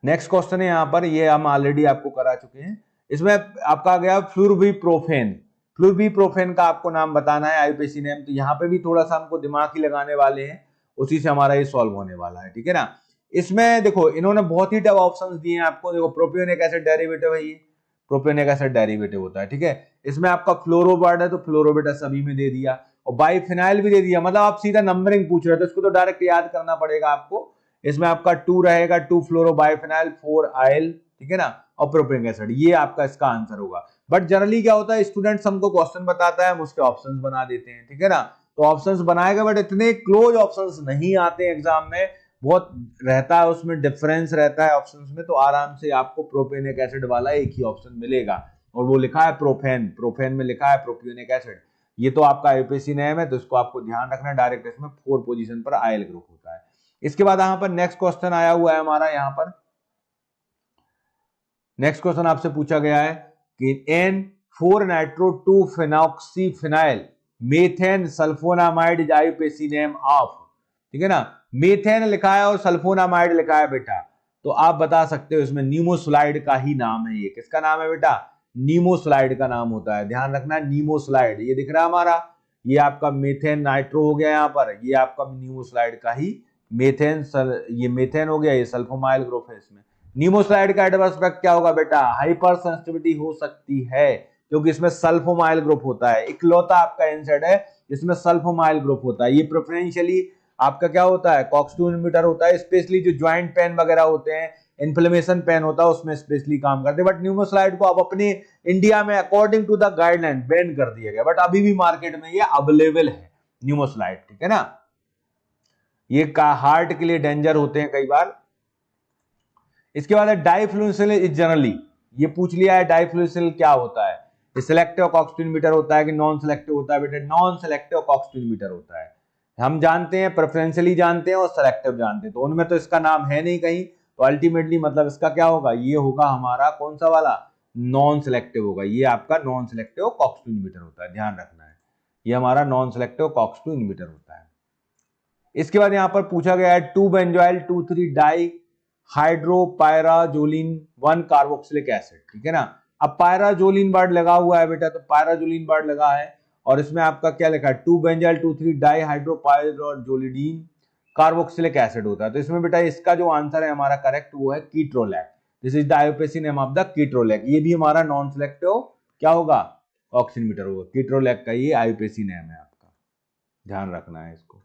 Speaker 1: नेक्स्ट क्वेश्चन है यहां पर, ये हम ऑलरेडी आपको करा चुके हैं, इसमें आपका आ गया फ्लुरबिप्रोफेन। फ्लुरबिप्रोफेन का आपको नाम बताना है, आईयूपीएसी नेम, तो यहाँ पे भी थोड़ा सा हमको दिमाग ही लगाने वाले हैं, उसी से हमारा ये सॉल्व होने वाला है, ठीक है ना। इसमें देखो इन्होंने बहुत ही टफ ऑप्शंस दिए हैं आपको, देखो प्रोपियोनिक एसिड डेरिवेटिव है, ये प्रोपियोनिक एसिड डेरिवेटिव होता है, ठीक है। इसमें आपका फ्लोरोबार्ड है, तो फ्लोरोबेटा सभी में दे दिया, और बाइफिनाइल भी दे दिया, मतलब आप सीधा नंबरिंग पूछ रहे हो, तो इसको तो डायरेक्ट याद करना पड़ेगा आपको। इसमें आपका 2 रहेगा, 2 फ्लोरोबाइफिनाइल, 4 आयल, ठीक है ना, और प्रोपियोनिक एसिड, ये आपका इसका आंसर होगा। बट जनरली क्या होता है, स्टूडेंट्स हमको क्वेश्चन बताता है, हम उसके ऑप्शंस बना देते हैं, ठीक है ना, तो ऑप्शंस बनाएगा, बट इतने क्लोज ऑप्शंस नहीं आते एग्जाम में, बहुत रहता है उसमें डिफरेंस रहता है ऑप्शंस में, तो आराम से आपको प्रोपियोनिक एसिड वाला एक ही ऑप्शन मिलेगा, और वो लिखा है प्रोफेन, प्रोफेन में लिखा है प्रोपियोनिक एसिड। ये तो आपका आईयूपीएसी नेम है, तो इसको आपको ध्यान रखना, डायरेक्ट इसमें 4 पोजीशन पर आयल ग्रुप होता है। इसके बाद यहाँ पर नेक्स्ट क्वेश्चन आया हुआ है हमारा, यहाँ पर नेक्स्ट क्वेश्चन आपसे पूछा गया है कि N4 nitro 2 phenoxyphenyl methane sulfonamide is IUPAC name of, ठीक है ना, मेथेन लिखा है और सल्फोनामाइड लिखा है बेटा, तो आप बता सकते हो इसमें नीमोस्लाइड का ही नाम है, ये किसका नाम है बेटा, नीमोस्लाइड का नाम होता है, ध्यान रखना, नीमोस्लाइड, ये दिख रहा है हमारा, ये आपका मेथेन नाइट्रो हो गया यहाँ पर, ये आपका नीमोस्लाइड का ही मेथेन, ये मेथेन हो गया, ये सल्फोमाइल ग्रुप है। इसमें नीमोस्लाइड का एडवर्स इफेक्ट क्या होगा बेटा, हाइपर सेंसिटिविटी हो सकती है, क्योंकि इसमें सल्फोमाइल ग्रुप होता है, इकलौता आपका एनसेड है जिसमें सल्फोमाइल ग्रुप होता है। ये प्रेफरेंशियली आपका क्या होता है, कॉक्स-2 इनहिबिटर होता है, स्पेशली जो ज्वाइंट पेन वगैरह होते हैं, इन्फ्लेमेशन पेन होता है उसमें स्पेशली काम करते हैं। बट न्यूमोस्लाइड को अब अपने इंडिया में according to the guideline ban कर दिया गया, बट अभी भी मार्केट में ये अवेलेबल है न्यूमोस्लाइड, ठीक है ना। ये हार्ट के लिए डेंजर होते हैं कई बार। इसके बाद है डाइफ्लूएंसिल इज जनरली, ये पूछ लिया है डाइफ्लूएंसिल क्या होता है, सिलेक्टिव कॉक्स इनहिबिटर होता है कि नॉन सिलेक्टिव होता है बेटा, नॉन सिलेक्टिव कॉक्स इनहिबिटर होता है। हम जानते हैं प्रेफरेंशियली जानते हैं और सिलेक्टिव जानते हैं, तो उनमें तो इसका नाम है नहीं कहीं, तो अल्टीमेटली मतलब इसका क्या होगा, ये होगा हमारा कौन सा वाला, नॉन सिलेक्टिव होगा। ये आपका नॉन सिलेक्टिव कॉक्स इनहिबिटर होता है, ध्यान रखना है, ये हमारा नॉन सिलेक्टिव कॉक्स इनहिबिटर होता है। इसके बाद यहां पर पूछा गया है 2 बेंजोइल 2,3 डाई हाइड्रोपायराजोलिन 1 कार्बोक्सिलिक एसिड, ठीक है ना। अब पायराजोलिन वर्ड लगा हुआ है बेटा, तो पायराजोलिन वर्ड लगा है और इसमें आपका क्या लिखा है 2 बेंजोइल 2,3 डाई हाइड्रोपायराजोलिन कार्बोक्सिलिक एसिड होता है। तो इसमें बेटा इसका जो आंसर है हमारा करेक्ट वो है ketorolac, this is the IUPAC name of the ketorolac. ये भी हमारा नॉन सिलेक्टिव क्या होगा, कॉक्स इनहिबिटर होगा, कीट्रोलैक का ये आईयूपीएसी नेम है आपका, ध्यान रखना है इसको।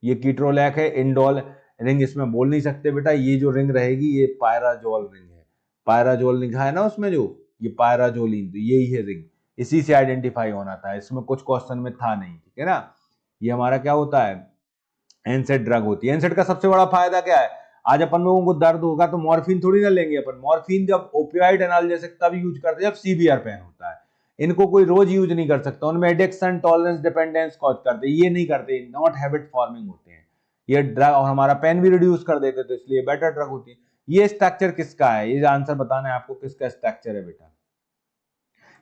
Speaker 1: ये कीट्रोलैक है, इंडोल रिंग इसमें बोल नहीं सकते बेटा, ये जो रिंग रहेगी ये पायराजोल रिंग है, पायराजोल लिखा है ना उसमें जो, ये पायराजोलिन, तो यही है रिंग, इसी से आइडेंटिफाई होना था, इसमें कुछ क्वेश्चन में था नहीं, ठीक है ना। ये हमारा क्या होता है, एनसेड ड्रग होती है। एनसेड का सबसे बड़ा फायदा क्या है, आज अपन लोगों को दर्द होगा तो मॉर्फिन थोड़ी ना लेंगे अपन, मॉर्फिन जब ओपियोइड एनाल्जेसिक तब यूज करते हैं जब सीवियर पेन होता है, इनको कोई रोज यूज नहीं कर सकता, उनमें एडिक्शन टॉलरेंस डिपेंडेंस कॉज करते, ये नहीं करते, नॉट हैबिट फॉर्मिंग होते हैं ये ड्रग, और हमारा पेन भी रिड्यूस कर देते, तो इसलिए बेटर ड्रग होती है। ये स्ट्रक्चर किसका है, ये आंसर बताना है आपको, किसका स्ट्रक्चर है बेटा,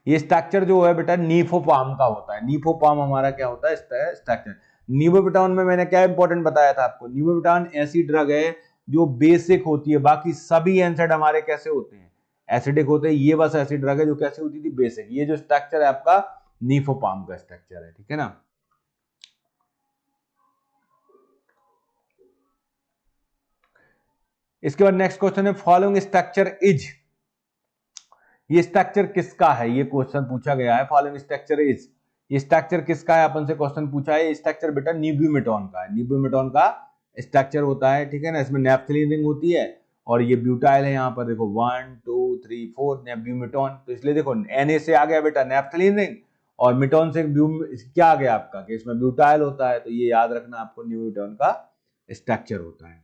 Speaker 1: ये स्ट्रक्चर जो है बेटा नीफोपाम का होता है। नीफोपाम हमारा क्या होता है स्ट्रक्चर। नीबोबिटान में मैंने क्या इंपॉर्टेंट बताया था आपको, नीबोबिटान ऐसी ड्रग है जो बेसिक होती है, बाकी सभी एनसेड हमारे कैसे होते हैं, एसिडिक होते हैं, ये बस ऐसी ड्रग है जो कैसे होती थी, बेसिक। ये जो स्ट्रक्चर है आपका नीफोपाम का स्ट्रक्चर है, ठीक है ना। इसके बाद नेक्स्ट क्वेश्चन है फॉलोइंग स्ट्रक्चर इज, ये स्ट्रक्चर किसका है, ये क्वेश्चन पूछा गया है, फॉलोइंग स्ट्रक्चर इज, ये स्ट्रक्चर किसका है, अपन से क्वेश्चन पूछा है, स्ट्रक्चर बेटा न्यूब्यूमेटॉन का है, न्यूब्यूमेटॉन का स्ट्रक्चर होता है, ठीक है ना। इसमें नेफ्थलीन रिंग होती है और ये ब्यूटाइल है, यहाँ पर देखो 1 2 3 4 नेब्यूमेटॉन, तो इसलिए देखो Na से आ गया बेटा नेफ्थलीन रिंग और मिटॉन से क्या आ गया आपका कि इसमें ब्यूटाइल होता है, तो ये याद रखना आपको न्यूब्यूमेटॉन का स्ट्रक्चर होता है।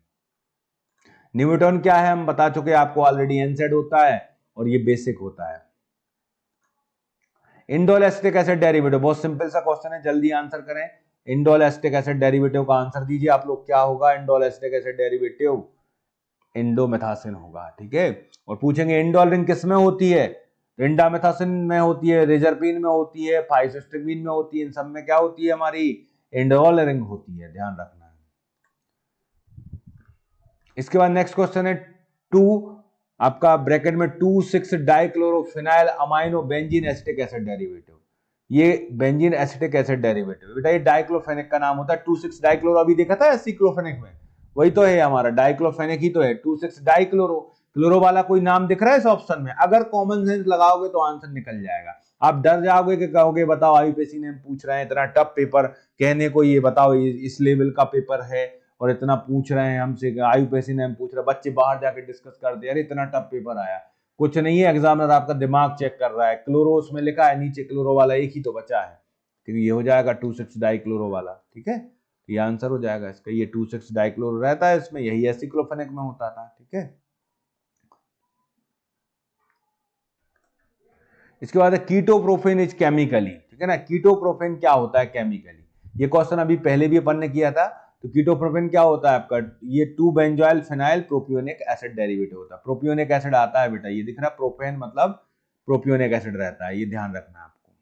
Speaker 1: न्यूब्यूमेटॉन क्या है हम बता चुके आपको ऑलरेडी, एनसेड होता है और ये बेसिक होता है। इंडोल एसिटिक एसिड डेरिवेटिव, बहुत सिंपल सा क्वेश्चन है, जल्दी आंसर करें। इंडोल एसिटिक एसिड डेरिवेटिव का आंसर दीजिए आप लोग, क्या होगा indole acetic acid derivative, indomethacin होगा, ठीक है। और पूछेंगे इंडोल रिंग किस में होती है, तो इंडामेथासिन में होती है, रेजरपिन में होती है, फाइसोस्टिग्मीन में होती है, इन सब में क्या होती है हमारी इंडोल रिंग होती है, ध्यान रखना है। इसके बाद नेक्स्ट क्वेश्चन है 2 आपका ब्रैकेट में 2,6 dichlorophenyl amino benzene acetic acid derivative, ये बेंजीन एसिटिक एसिड डेरिवेटिव बेटा, ये डाइक्लोफेनिक का नाम होता है। 2,6 डाइक्लोरो अभी देखा था एसिक्लोफेनिक में, वही तो है हमारा डाइक्लोफेनिक ही तो है। 2,6 डाइक्लोरो, क्लोरो वाला कोई नाम दिख रहा है इस ऑप्शन में, अगर कॉमन सेंस लगाओगे तो आंसर निकल जाएगा। आप डर जाओगे कि कहोगे बताओ आईयूपीएसी ने पूछ रहे हैं इतना टफ पेपर, कहने को ये बताओ इस लेवल का पेपर है और इतना पूछ रहे हैं हमसे, आईयूपीएसी ने पूछ रहे, बच्चे बाहर जाके डिस्कस कर दे, अरे इतना टफ पेपर आया, कुछ नहीं है, एग्जामिनर आपका दिमाग चेक कर रहा है। क्लोरो उसमें लिखा है, नीचे क्लोरो वाला एक ही तो बचा है, ठीक है, ये हो जाएगा 2,6 डाइक्लोरो वाला, ठीक है, ये आंसर हो जाएगा इसका, ये 2,6 डाइक्लोरो रहता है इसमें, यही एसिक्लोफेनिक में होता था, ठीक है। इसके बाद कीटोप्रोफेन इज केमिकली, ठीक है ना, कीटोप्रोफेन क्या होता है केमिकली, ये क्वेश्चन अभी पहले भी अपन ने किया था। तो कीटोप्रोपेन क्या होता है आपका, ये 2 benzoyl phenyl propionic acid derivative होता है, प्रोपियोनिक एसिड आता है बेटा, ये दिख रहा है प्रोपेन मतलब प्रोपियोनिक एसिड रहता है, ये ध्यान रखना है आपको।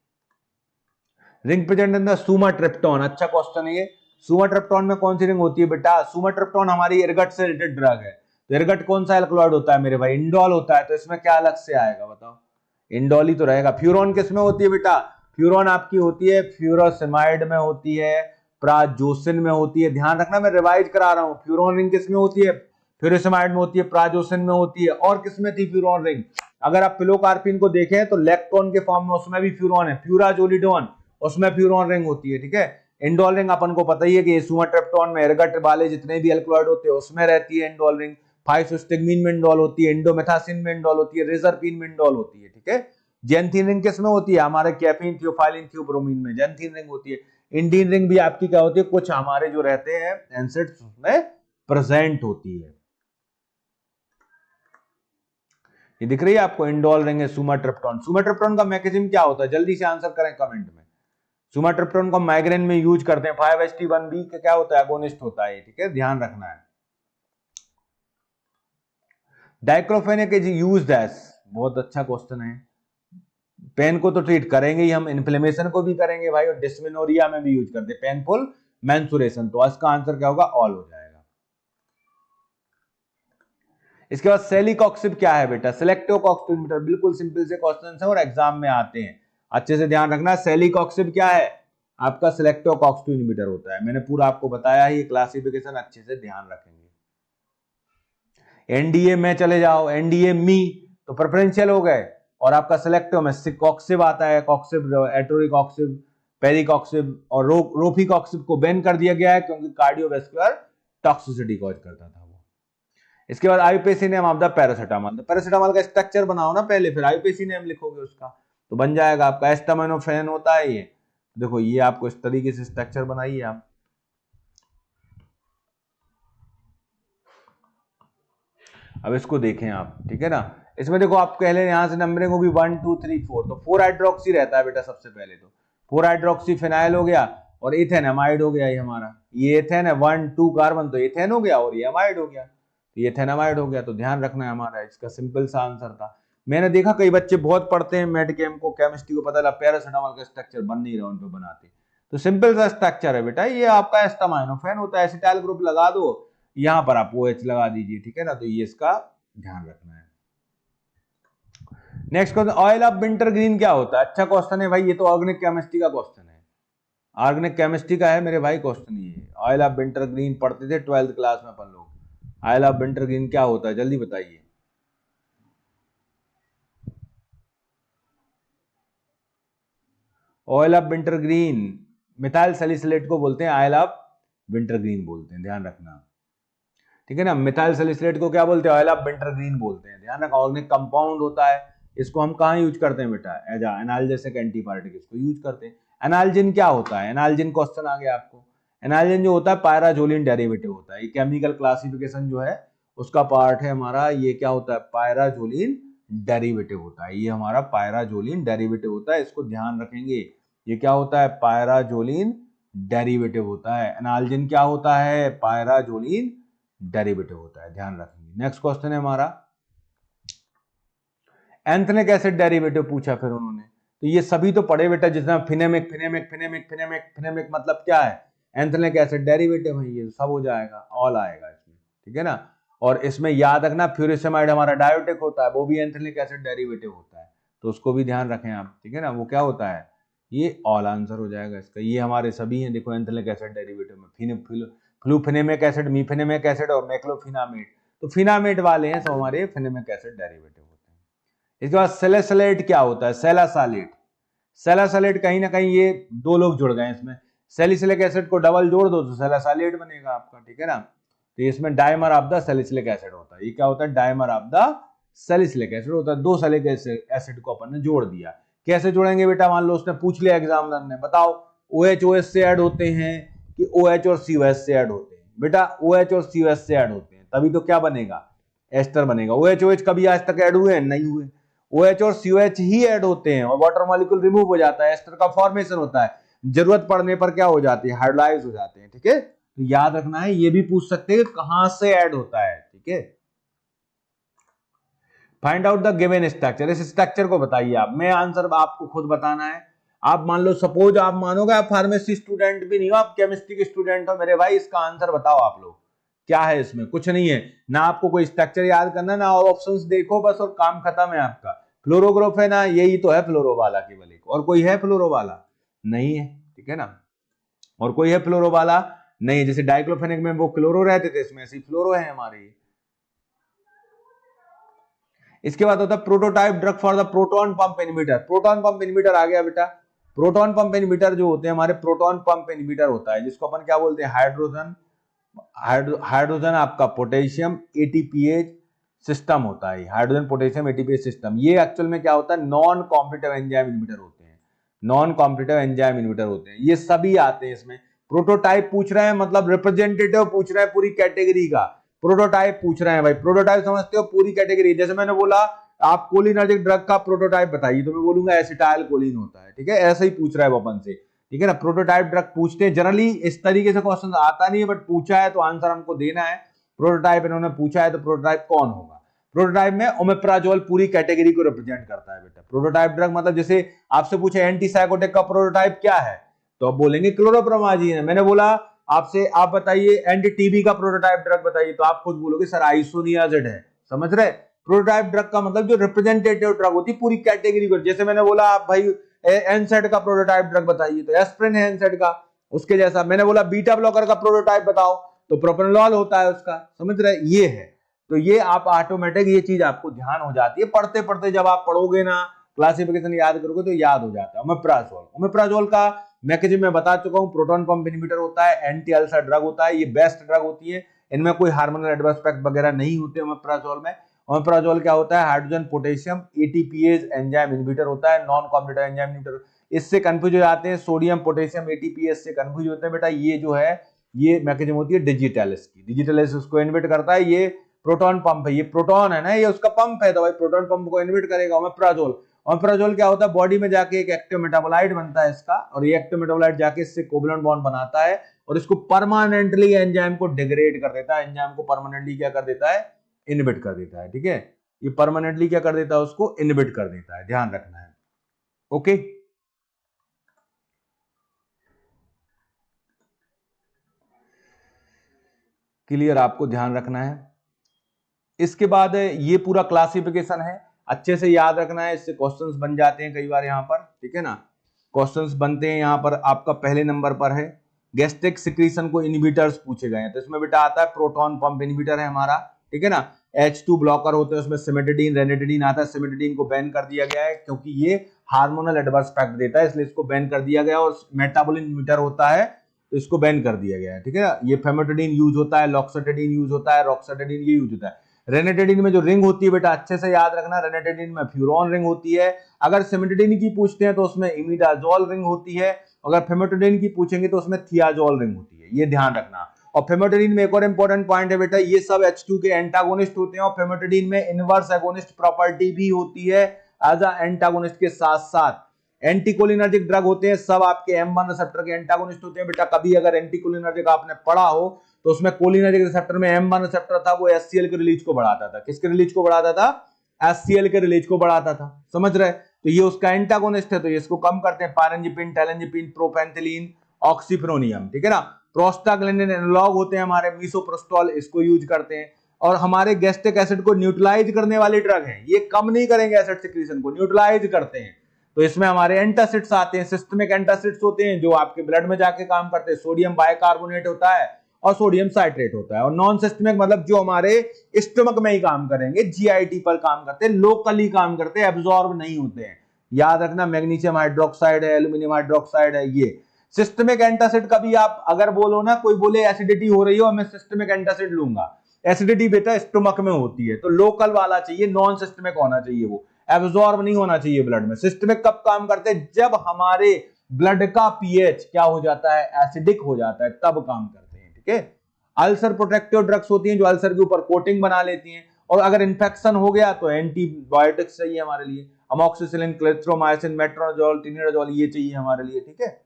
Speaker 1: रिंग प्रेजेंट इन द सुमाट्रिप्टोन, अच्छा क्वेश्चन है ये, सुमाट्रिप्टोन में कौन सी रिंग होती है बेटा, सुमाट्रिप्टोन हमारी एर्गट से रिलेटेड ड्रग है, तो एर्गट कौन सा एल्कलॉइड होता है मेरे भाई, इंडोल होता है, तो इसमें क्या अलग से आएगा बताओ, इंडोल ही तो रहेगा। फ्यूरोन किस में होती है बेटा, फ्यूरोन आपकी होती है फ्यूरोसिमाइड में होती है, प्राजोसिन में होती है, ध्यान रखना मैं रिवाइज करा रहा हूं, फ्यूरोन रिंग किस में होती है, फ्यूरोसिमाइड में होती है, प्राजोसिन में होती है, और किसमें थी फ्यूरोन रिंग, अगर आप पिलोकार्पिन को देखें तो लेक्टोन के फॉर्म में उसमें भी फ्यूरोन है, फ्यूराजोलिडोन उसमें फ्यूरोन रिंग होती है, ठीक है। इंडोल रिंग अपन को पता ही है कि सुमाट्रिप्टोन में एर्गट वाले जितने भी एल्कलॉइड होते हैं उसमें रहती है इंडोल रिंग, फाइसोस्टिग्मीन में इंडोल होती है, इंडोमेथासिन में इंडोल होती है, रेजरपिन में इंडोल होती है, ठीक है। जेंथिन रिंग किस में होती है, हमारे कैफीन, थियोफाइलिन, थियोब्रोमीन में जेंथिन रिंग होती है। इंडियन रिंग भी आपकी क्या होती है, कुछ हमारे जो रहते हैं एनसेड्स उसमें प्रेजेंट होती है। ये दिख रही है आपको, इंडोल रिंग है सुमाट्रिप्टोन। सुमाट्रिप्टोन का मैकेनिज्म क्या होता है, जल्दी से आंसर करें कमेंट में। सुमाट्रिप्टोन को माइग्रेन में यूज करते हैं, 5-HT1B का क्या होता है, एगोनिस्ट होता है, ठीक है, ध्यान रखना है। डाइक्लोफेनेक इज यूज्ड एज, बहुत अच्छा क्वेश्चन है। पेन को तो ट्रीट करेंगे ही हम, इन्फ्लेमेशन को भी करेंगे भाई, और डिस्मेनोरिया में भी यूज करते हैं, पेनफुल मेंसुरेशन। तो इसका आंसर क्या होगा, ऑल हो जाएगा। इसके बाद सेलिकॉक्सिब क्या है बेटा, सिलेक्टिव कॉक्स इनहिबिटर, बिल्कुल सिंपल से क्वेश्चन है और एग्जाम में आते हैं, अच्छे से ध्यान रखना। सेलिकॉक्सिब क्या है, आपका सिलेक्टिव कॉक्स इनहिबिटर होता है, मैंने पूरा आपको बताया है, ये क्लासिफिकेशन अच्छे से ध्यान रखेंगे। एनडीए में चले जाओ, एनडीए मी तो प्रेफरेंशियल हो गए, और आपका सिलेक्टिव में सिकॉक्सिब आता है, कॉक्सिब, एटोरिकॉक्सिब, पेरिकॉक्सिब और रोफिकॉक्सिब को बैन कर दिया गया है क्योंकि कार्डियोवैस्कुलर टॉक्सिसिटी कॉज करता था वो। इसके बाद IUPAC name of the paracetamol, तो पैरासिटामोल का स्ट्रक्चर बनाओ ना पहले, फिर आईयूपीएसी नेम लिखोगे उसका, तो बन जाएगा आपका एस्टामिनोफेन होता है ये। देखो ये आपको इस तरीके से स्ट्रक्चर बनाइए आप। अब इसको देखें आप, ठीक है ना, इसमें देखो आप कह लें यहां से नंबरिंग होगी 1 2 3 4, तो 4 हाइड्रोक्सी रहता है बेटा सबसे पहले, तो 4 हाइड्रोक्सी फिनाइल हो गया, और इथेन अमाइड हो गया ये हमारा, ये इथेन है 1 2 कार्बन, तो इथेन हो गया, और ये अमाइड हो गया, तो ये इथेनामाइड हो गया। तो ध्यान रखना है हमारा, इसका सिंपल सा आंसर था। मैंने देखा कई बच्चे बहुत पढ़ते हैं मेड केम को, केमिस्ट्री को, पता लगा पैरासिटामोल का स्ट्रक्चर बन नहीं रहा उन पे बनाते, तो सिंपल सा स्ट्रक्चर है बेटा, ये आपका एस्टामाइनोफेन होता है, एसिटाइल ग्रुप लगा दो, यहां पर आप OH लगा दीजिए, ठीक है ना, तो ये इसका ध्यान रखना है। Next question, oil of winter green क्या होता है, अच्छा क्वेश्चन है भाई, ये तो ऑर्गेनिक केमिस्ट्री का क्वेश्चन है, ऑर्गेनिक केमिस्ट्री का है मेरे भाई क्वेश्चन ये। ऑयल ऑफ विंटर ग्रीन पढ़ते थे 12th क्लास में अपन लोग, ऑयल ऑफ विंटर ग्रीन क्या होता है, जल्दी बताइए। Oil of winter green, methyl salicylate को बोलते हैं ऑयल ऑफ विंटर ग्रीन बोलते हैं, ध्यान रखना, ठीक है ना। मिथाइल सैलिसिलेट को क्या बोलते हैं, ऑयल ऑफ विंटर ग्रीन बोलते हैं, ध्यान रखना। ऑर्गेनिक कंपाउंड होता है, इसको हम कहां यूज करते हैं बेटा, एज एनाल्जेसिक एंटीबायोटिक इसको यूज करते हैं। एनाल्जिन क्या होता है, एनाल्जिन क्वेश्चन आ गया आपको। एनाल्जिन जो होता है पायराजोलिन डेरिवेटिव होता है, ये केमिकल क्लासिफिकेशन जो है उसका पार्ट है हमारा, ये क्या होता है, पायराजोलिन डेरिवेटिव होता है, ये हमारा पायराजोलिन डेरिवेटिव होता है, इसको ध्यान रखेंगे, ये क्या होता है, पायराजोलिन डेरिवेटिव होता है। एनाल्जिन क्या होता है, पायराजोलिन डेरिवेटिव होता है, ध्यान रखेंगे। नेक्स्ट क्वेश्चन है हमारा, एंथनिक एसिड डेरिवेटिव पूछा फिर उन्होंने, तो ये सभी तो पढ़े बेटा, जिसमें फिनेमिक फिनेमिक फिनेमिक फिनेमिक फिनेमिक मतलब क्या है, एंथनिक एसिड डेरिवेटिव है, ये सब हो जाएगा, ऑल आएगा इसमें, ठीक है ना। और इसमें याद रखना फ्यूरिसमाइड हमारा डायोटिक होता है, वो भी एंथनिक एसिड डेरिवेटिव होता है, तो उसको भी ध्यान रखें आप, ठीक है ना, वो क्या होता है, ये ऑल आंसर हो जाएगा इसका। ये हमारे सभी हैं, देखो एंथनिक एसिड डेरिवेटिव में फ्लूफिनेमिक एसिड, मीफिनेमिक एसिड और मैक्लोफिनामेट, तो फिनामेट वाले हैं सब हमारे फिनेमिक एसिड डेरिवेटिव होते हैं। इसके बाद सेलेसलेट क्या होता है, सेलासालेट, सेलासालेट कहीं ना कहीं ये दो लोग जुड़ गए इसमें, सैलिसिलिक एसिड को डबल जोड़ दो तो सेलासालेट बनेगा आपका, ठीक है ना। तो इसमें dimer of the salicylic acid होता है, ये क्या होता है, dimer of the salicylic acid होता है, दो सैलिसिलिक एसिड को अपन ने जोड़ दिया। कैसे जोड़ेंगे बेटा, मान लो उसने पूछ लिया एग्जामिनर ने, बताओ OH OH से ऐड होते हैं कि OH और COH से ऐड होते हैं, बेटा OH और COH से ऐड होते हैं, तभी तो क्या बनेगा, एस्टर बनेगा। OH OH कभी आज तक ऐड हुए, नहीं हुए, OH और COH ही ऐड होते हैं और वाटर मॉलिक्यूल रिमूव हो जाता है, एस्टर का फॉर्मेशन होता है, जरूरत पड़ने पर क्या हो जाती है, हाइड्रोलाइज हो जाते हैं, ठीक है। तो याद रखना है, ये भी पूछ सकते हैं कहां से ऐड होता है, ठीक है। Find out the given structure, इस स्ट्रक्चर को बताइए आप, मैं आंसर आपको खुद बताना है। आप मान लो, सपोज आप मानोगे आप फार्मेसी स्टूडेंट भी नहीं हो, आप केमिस्ट्री के स्टूडेंट हो मेरे भाई, इसका आंसर बताओ आप लोग, क्या है इसमें, कुछ नहीं है ना, आपको कोई स्ट्रक्चर याद करना ना, ऑप्शंस देखो बस और काम खत्म है आपका। फ्लोरो ग्रुप है ना, यही तो है फ्लोरो वाला, केवल एक और कोई है फ्लोरो वाला नहीं है, ठीक है ना, और कोई है फ्लोरो वाला नहीं है, जैसे डाइक्लोफेनिक में वो क्लोरो रहते थे, इसमें ऐसे फ्लोरो है हमारे। इसके बाद होता है prototype drug for the proton pump inhibitor, proton pump inhibitor आ गया बेटा। प्रोटॉन पंप इनहिबिटर जो होते हैं हमारे, प्रोटॉन पंप इनहिबिटर होता है जिसको अपन क्या बोलते हैं, हाइड्रोजन हाइड्रोजन आपका पोटेशियम एटीपीएज सिस्टम होता है, हाइड्रोजन पोटेशियम एटीपीएज सिस्टम। ये एक्चुअल में क्या होता है, नॉन कॉम्पिटिटिव एंजाइम इनहिबिटर होते हैं, नॉन कॉम्पिटिटिव एंजाइम इनहिबिटर होते हैं, ये सभी आते हैं इसमें। प्रोटोटाइप पूछ रहे हैं, मतलब रिप्रेजेंटेटिव पूछ रहे हैं पूरी कैटेगरी का, प्रोटोटाइप पूछ रहे हैं भाई। प्रोटोटाइप समझते हो, पूरी कैटेगरी। जैसे मैंने बोला आप कोलिनर्जिक ड्रग का प्रोटोटाइप बताइए, तो मैं बोलूंगा एसिटाइल कोलिन होता है, ठीक है, ऐसे ही पूछ रहा है वो अपन से, ठीक है ना। प्रोटोटाइप ड्रग पूछते हैं जनरली, इस तरीके से क्वेश्चन आता नहीं है, बट पूछा है तो आंसर हमको देना है। प्रोटोटाइप इन्होंने पूछा है, तो प्रोटोटाइप कौन होगा? प्रोटोटाइप में ओमेप्राजोल पूरी कैटेगरी को रिप्रेजेंट करता है बेटा। प्रोटोटाइप ड्रग मतलब जैसे आपसे पूछे एंटीसाइकोटिक का प्रोटोटाइप क्या है, तो आप बोलेंगे क्लोरोप्रोमाजीन है। मैंने बोला आपसे, आप बताइए एंटी टीबी का प्रोटोटाइप ड्रग बताइए, तो आप खुद बोलोगे सर आइसोनियाजिड है। समझ रहे? प्रोटोटाइप ड्रग का मतलब जो रिप्रेजेंटेटिव ड्रग होती है पूरी कैटेगरी को। जैसे मैंने बोला आप भाई एनसेड का प्रोटोटाइप ड्रग बताइए, तो एस्प्रिन है एनसेड का। उसके जैसा मैंने बोला बीटा ब्लॉकर का प्रोटोटाइप बताओ, तो प्रोप्रानोल होता है उसका। समझ रहे? ये है। तो ये आप ऑटोमेटिक ये चीज आपको ध्यान हो जाती है, पढ़ते पढ़ते जब आप पढ़ोगे ना, क्लासिफिकेशन याद करोगे तो याद हो जाता है। ओमेप्राजोल, ओमेप्राजोल का मैकेनिज्म मैं बता चुका हूं, प्रोटॉन पंप इनहिबिटर होता है, एंटी अल्सर ड्रग होता है, ये बेस्ट ड्रग होती है, इनमें कोई हार्मोनल एडवर्स इफेक्ट वगैरह नहीं होते ओमेप्राजोल में। ओमेप्राजोल क्या होता है, hydrogen potassium ATPase enzyme inhibitor होता है, नॉन कॉम्पिटिटिव एंजाइम इनहिबिटर। इससे कंफ्यूज हो जाते हैं, सोडियम पोटेशियम एटीपीएज से कंफ्यूज होते हैं बेटा। ये जो है ये मैकेनिज्म होती है डिजिटलिस की, डिजिटलिस उसको इनहिबिट करता है। ये प्रोटॉन पंप है, ये प्रोटॉन है ना, ये उसका पंप है, तो भाई प्रोटॉन पंप को इनहिबिट करेगा ओमेप्राजोल। ओमेप्राजोल क्या होता है, बॉडी में जाके एक एक्टिव मेटाबोलाइट बनता है इसका, और ये एक्टिव मेटाबोलाइट जाके इससे कोवलेंट बॉन्ड बनाता है और इसको परमानेंटली एंजाइम को डिग्रेड कर देता है, एंजाइम को परमानेंटली क्या कर देता है, इनहिबिट कर देता है। ठीक है, ये परमानेंटली क्या कर देता है, उसको इनहिबिट कर देता है, ध्यान रखना है। ओके, क्लियर, आपको ध्यान रखना है। इसके बाद ये पूरा क्लासिफिकेशन है, अच्छे से याद रखना है, इससे क्वेश्चंस बन जाते हैं कई बार यहाँ पर, ठीक है ना। क्वेश्चंस बनते हैं यहाँ पर, आपका पहले नंबर पर है गैस्ट्रिक सिक्रीशन को इनहिबिटर्स पूछे गए हैं, तो इसमें बेटा आता है प्रोटॉन पंप इनहिबिटर है हमारा, ठीक है ना। H2 ब्लॉकर होते हैं, उसमें सिमेटिडीन रेनिटिडीन आता है, सिमेटिडीन को बैन कर दिया गया है क्योंकि ये हार्मोनल एडवर्स इफेक्ट देता है, इसलिए इसको बैन कर दिया गया। और मेटाबोलिन इनहिबिटर होता है, तो इसको बैन कर दिया गया है, ठीक है ना। ये फेमोटिडीन यूज होता है, लॉक्सटिडीन यूज होता है, रॉक्सटिडीन ये यूज होता है। रेनिटिडीन में जो रिंग होती है बेटा, अच्छे से याद रखना, रेनिटिडीन में फ्यूरॉन रिंग होती है। अगर सिमेटिडीन की पूछते हैं तो उसमें इमिडाजोल रिंग होती है, अगर फेमोटिडीन की पूछेंगे तो उसमें थियाजोल रिंग होती है, ये ध्यान रखना। और फेमोटिडीन में एक और इंपॉर्टेंट पॉइंट है बेटा, ये सब H2 के एंटागोनिस्ट होते हैं, और फेमोटिडीन में इनवर्स एगोनिस्ट प्रॉपर्टी भी होती है एज अ एंटागोनिस्ट के साथ साथ। एंटीकोलिनर्जिक ड्रग होते हैं, सब आपके M1 रिसेप्टर के एंटागोनिस्ट होते हैं बेटा। कभी अगर एंटीकोलिनर्जिक आपने पढ़ा हो तो उसमें कोलिनर्जिक रिसेप्टर में M1 रिसेप्टर था, वो HCl के रिलीज को बढ़ाता था। किसके रिलीज को बढ़ाता था? HCl के रिलीज को बढ़ाता था, समझ रहे? तो ये उसका एंटागोनिस्ट है, तो ये इसको कम करते हैं, पायरेंजिपिन, टेलेंजिपिन, प्रोपेंथिलीन, ऑक्सीफ्रोनियम, ठीक है ना। प्रोस्टाग्लैंडिन एनालॉग होते हैं हमारे, मीसोप्रोस्टॉल, इसको यूज करते हैं। और हमारे गैस्ट्रिक एसिड को न्यूट्रलाइज करने वाले ड्रग हैं, ये कम नहीं करेंगे एसिड सिक्रीशन को, न्यूट्रलाइज करते हैं। तो इसमें हमारे एंटासिड्स आते हैं, सिस्टमिक एंटासिड्स होते हैं जो आपके ब्लड में जाके काम करते हैं। सोडियम बाइकार्बोनेट होता है और सोडियम साइट्रेट होता है। और नॉन सिस्टमिक मतलब जो हमारे स्टमक में ही काम करेंगे, GIT पर काम करते हैं, लोकली काम करते हैं, एब्जॉर्ब नहीं होते हैं। याद रखना, मैग्नीशियम हाइड्रोक्साइड है, एल्यूमिनियम हाइड्रोक्साइड है, ये सिस्टमिक एंटासिड। कभी आप अगर बोलो ना, कोई बोले एसिडिटी हो रही हो, मैं सिस्टमिक एंटासिड लूंगा, एसिडिटी बेटा स्टमक में होती है, तो लोकल वाला चाहिए, नॉन सिस्टमिक होना चाहिए, वो एब्जॉर्ब नहीं होना चाहिए ब्लड में। सिस्टमिक कब काम करते हैं? जब हमारे ब्लड का पीएच क्या हो जाता है, एसिडिक हो जाता है, तब काम करते हैं, ठीक है। अल्सर प्रोटेक्टिव ड्रग्स होती हैं जो अल्सर के ऊपर कोटिंग बना लेती हैं, और अगर इंफेक्शन हो गया तो एंटीबायोटिक्स चाहिए हमारे लिए, अमोक्सिसिलिन, क्लेथ्रोमाइसिन, मेट्रोनोजोल, टिनिडाजोल, ये चाहिए हमारे लिए, ठीक है।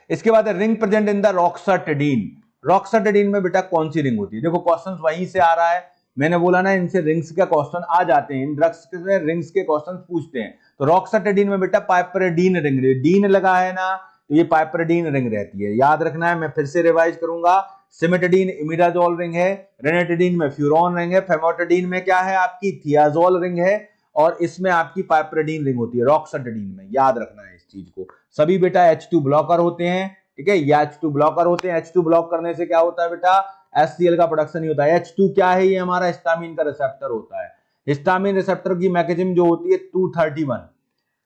Speaker 1: इसके बाद रिंग प्रेजेंट इन द रॉक्साटिडीन। रॉक्साटिडीन में बेटा कौन सी रिंग होती है? देखो क्वेश्चन वहीं से आ रहा है, मैंने बोला ना इनसे रिंग्स के क्वेश्चन आ जाते हैं, इन ड्रग्स से रिंग्स के क्वेश्चन पूछते हैं। तो रॉक्साटिडीन में बेटा पाइपरिडीन रिंग, डीन लगा है ना, तो ये पाइपरिडीन रिंग रहती है, याद रखना है। मैं फिर से रिवाइज करूंगा, सिमेटिडीन इमिडाजोल रिंग है, रेनिटिडीन में फ्यूरॉन रिंग है, फेमोटिडीन में क्या है आपकी, थियाजोल रिंग है, और इसमें आपकी पाइपरिडीन रिंग होती है रॉक्साटिडीन में, याद रखना है इस चीज को। सभी बेटा H2 ब्लॉकर होते हैं, ठीक है, ये H2 ब्लॉकर होते हैं। H2 ब्लॉक करने से क्या होता है बेटा, HCl का प्रोडक्शन ही होता है। H2 क्या है, ये हमारा हिस्टामिन का रिसेप्टर होता है। हिस्टामिन रिसेप्टर की मैकेनिज्म जो होती है 231,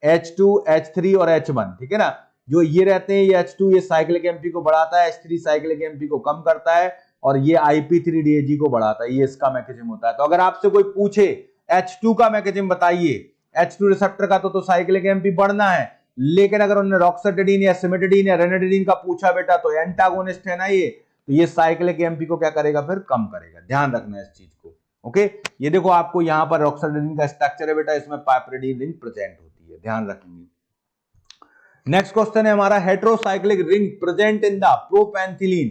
Speaker 1: H2, H3 और H1, ठीक है ना। जो ये रहते हैं, ये H2 ये साइक्लिक एमपी को बढ़ाता है, H3 साइक्लिक एमपी को कम करता है, और ये IP3DAG को बढ़ाता है। ये इसका मैकेनिज्म होता है। तो अगर आपसे कोई पूछे H2 का मैकेनिज्म बताइए, H2 रिसेप्टर का तो साइक्लिक एमपी बढ़ना है, लेकिन अगर उन्होंने रॉक्साटिडिन या सिमेटिडिन या रेनाटिडिन का पूछा बेटा तो एंटागोनिस्ट है ना ये, तो ये साइक्लिक एमपी को क्या करेगा, फिर कम करेगा। ध्यान रखना है इस चीज को। ओके, ये देखो आपको यहां पर रॉक्साटिडिन का स्ट्रक्चर है बेटा, इसमें पाइपरिडीन रिंग प्रेजेंट होती है, ध्यान रखेंगे। नेक्स्ट क्वेश्चन है हमारा, heterocyclic ring present in the propantheline,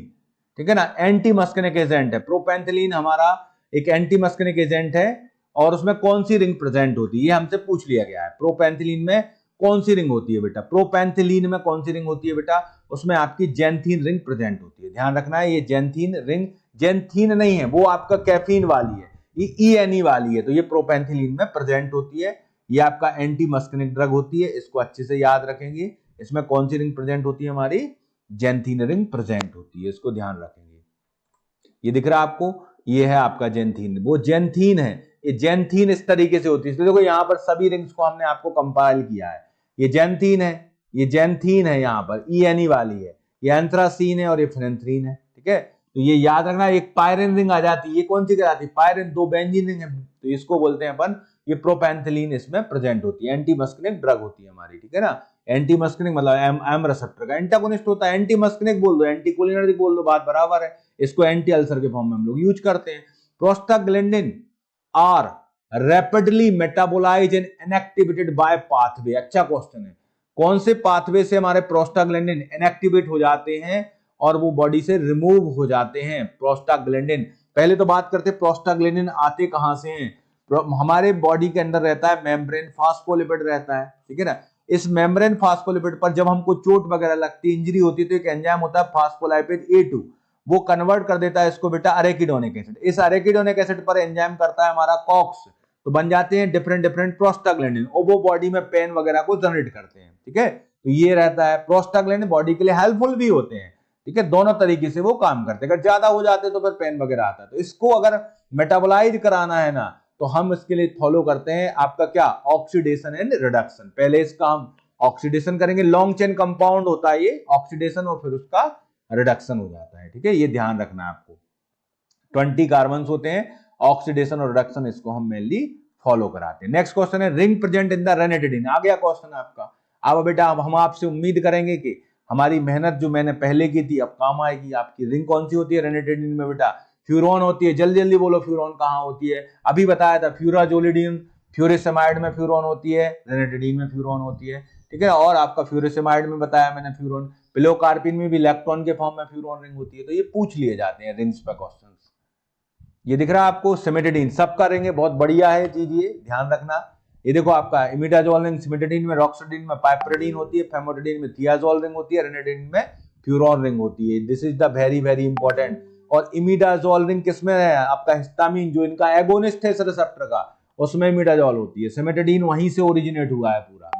Speaker 1: ठीक है ना, एंटी मस्किनिक एजेंट है। प्रोपेंथिलीन हमारा एक एंटी मस्किनिक एजेंट है, और उसमें कौन सी रिंग प्रेजेंट होती है, ये हमसे पूछ लिया गया है। प्रोपेंथिलीन में कौन सी रिंग होती है बेटा, प्रोपेंथिलीन में कौन सी रिंग होती है बेटा, उसमें आपकी जेंथीन रिंग प्रेजेंट होती है। ध्यान रखना है, ये जेंथीन रिंग, जेंथीन नहीं है वो, आपका कैफीन वाली है, ये ENE वाली है, तो ये प्रोपेंथिलीन में प्रेजेंट होती है। ये आपका एंटी मस्किनिक ड्रग होती है, इसको अच्छे से याद रखेंगे। इसमें कौन सी रिंग प्रेजेंट होती है, हमारी जेंथीन रिंग प्रेजेंट होती है, इसको ध्यान रखेंगे। ये दिख रहा है आपको, ये है आपका जेंथीन, वो जेंथीन है, ये जेंथीन इस तरीके से होती है। इसलिए देखो यहाँ पर सभी रिंग्स को हमने आपको कंपाइल किया है। ये जेंथीन है, ये जेंथीन है, यहाँ पर ENE वाली है, ये एंथ्रासीन है, और ये फेनेंथ्रीन है, ठीक है। तो ये याद रखना, एक पायरिन रिंग आ जाती है, ये कौन सी कहलाती है, पायरिन, दो बेंजीन रिंग है, तो इसको बोलते हैं अपन, ये प्रोपेंथिलीन इसमें प्रेजेंट होती है, एंटी मस्किनिक ड्रग होती है हमारी, ठीक है ना। एंटी मस्किनिक मतलब एम रिसेप्टर का एंटागोनिस्ट होता है, एंटी मस्किनिक बोल दो, एंटी कोलिनर्जिक बोल दो, बात बराबर है। इसको एंटी अल्सर के फॉर्म में हम लोग यूज करते हैं। Prostaglandin are rapidly metabolize and inactivated by pathway, अच्छा क्वेश्चन है, कौन से पाथवे से हमारे प्रोस्टाग्लैंडिन इनएक्टिवेट हो जाते हैं और वो बॉडी से रिमूव हो जाते हैं। प्रोस्टाग्लैंडिन, पहले तो बात करते हैं प्रोस्टाग्लैंडिन आते कहां से हैं। हमारे बॉडी के अंदर रहता है मेम्ब्रेन फास्फोलिपिड रहता है, ठीक है ना। इस मेम्ब्रेन फास्फोलिपिड पर जब हमको चोट वगैरह लगती है, इंजरी होती है, तो एक एंजाइम होता है फास्फोलाइपिड A2, वो कन्वर्ट कर देता है इसको बेटा अरेकिडोनिक एसिड। इस अरेकिडोनिक एसिड पर एंजाइम करता है हमारा कॉक्स, तो बन जाते हैं डिफरेंट डिफरेंट प्रोस्टाग्लैंडिन, और वो बॉडी में पेन वगैरह को जनरेट करते हैं, ठीक है। तो ये रहता है प्रोस्टाग्लैंडिन, बॉडी के लिए हेल्पफुल भी होते हैं, ठीक है, दोनों तरीके से वो काम करते हैं। अगर ज्यादा हो जाते तो फिर पेन वगैरह आता है, तो इसको अगर मेटाबोलाइज कराना है ना, तो हम इसके लिए फॉलो करते हैं आपका क्या, ऑक्सीडेशन एंड रिडक्शन। पहले इसका हम ऑक्सीडेशन करेंगे, लॉन्ग चेन कंपाउंड होता है ये ऑक्सीडेशन, और फिर उसका रिडक्शन हो जाता है, ठीक है। ये ध्यान रखना है आपको, 20 कार्बन होते हैं, ऑक्सीडेशन और रिडक्शन इसको हम मेनली फॉलो कराते हैं। नेक्स्ट क्वेश्चन है, रिंग प्रेजेंट इन द रेनाटिडिन, आ गया क्वेश्चन आपका। अब बेटा हम आपसे उम्मीद करेंगे कि हमारी मेहनत जो मैंने पहले की थी अब काम आएगी। आपकी रिंग कौन सी होती है रेनाटिडिन में बेटा, फ्यूरॉन होती है। जल्दी जल्दी बोलो फ्यूरॉन कहां होती है, अभी बताया था, फ्यूराजोलिडिन, फ्यूरिसमाइड में फ्यूरॉन होती है, रेनाटिडिन में फ्यूरॉन होती है, ठीक है। और आपका फ्यूरिसमाइड में बताया मैंने फ्यूरॉन, पिलोकार्पिन में भी इलेक्ट्रॉन के फॉर्म में फ्यूरॉन रिंग होती है। तो ये पूछ लिए जाते हैं रिंग्स पे क्वेश्चंस। ये दिख रहा है आपको, सिमेटिडिन, सबका रिंग है, बहुत बढ़िया है चीज, ये ध्यान रखना। ये देखो आपका इमिडाजोल रिंग, सिमेटिडिन में रॉक्साटिडिन में पाइपरिडीन होती है, फेमोटिडिन में थियाजोल रिंग होती है, रेनाटिडिन में फ्यूरॉन रिंग होती है। This is the very very important. और इमिडाजोल रिंग किसमें है, आपका हिस्टामिन जो इनका एगोनिस्ट है इस रिसेप्टर का, उसमें इमिडाजोल होती है। सिमेटिडिन वहीं से ओरिजिनेट हुआ है पूरा।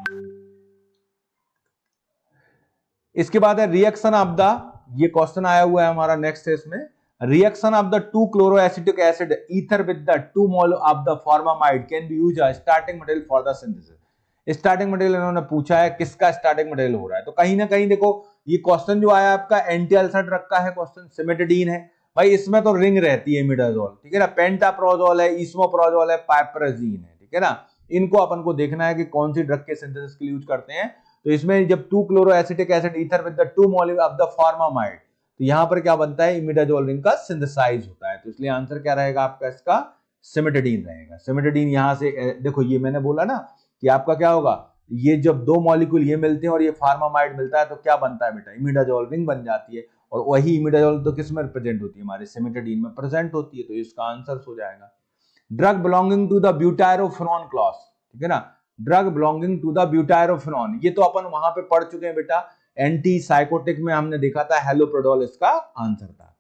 Speaker 1: इसके बाद है रिएक्शन ऑफ द, ये क्वेश्चन आया हुआ है हमारा नेक्स्ट है इसमें, reaction of the 2 chloroacetic acid ether with the 2 mole of the formamide can be used as starting material for the synthesis. Starting material इन्होंने पूछा है, किसका स्टार्टिंग मटेरियल हो रहा है, तो कहीं ना कहीं देखो ये क्वेश्चन जो आया आपका एंटी अल्सर ड्रग का है क्वेश्चन, सिमेटिडिन है भाई, इसमें तो रिंग रहती है इमिडाजोल, ठीक है ना, पेंटाप्रोजोल है, इसमोप्रोजोल है, पाइपराजीन है, ठीक है ना। इनको अपन को देखना है कि कौन सी ड्रग के सिंथेसिस के लिए यूज करते हैं। तो इसमें जब 2 chloroacetic acid ether with the 2 mole of the formamide, तो यहां पर क्या बनता है, इमिडाजोल रिंग का सिंथेसाइज होता है। तो इसलिए आंसर क्या रहेगा आपका इसका, सिमेटिडिन रहेगा। सिमेटिडिन यहां से देखो, ये मैंने बोला ना कि आपका क्या होगा, ये जब 2 मॉलिक्यूल ये मिलते हैं और ये फार्मामाइड मिलता है तो क्या बनता है बेटा, इमिडाजोल रिंग बन जाती है। और वही इमिडाजोल तो किस में प्रेजेंट होती है, हमारे सिमेटिडिन में प्रेजेंट होती है। तो इसका आंसर हो जाएगा drug belonging to the butyrophenone class, ठीक है ना, drug belonging to the butyrophenone. ये तो अपन वहां पे पढ़ चुके हैं बेटा, एंटी साइकोटिक में हमने देखा था, हेलोप्रोडोल इसका आंसर था।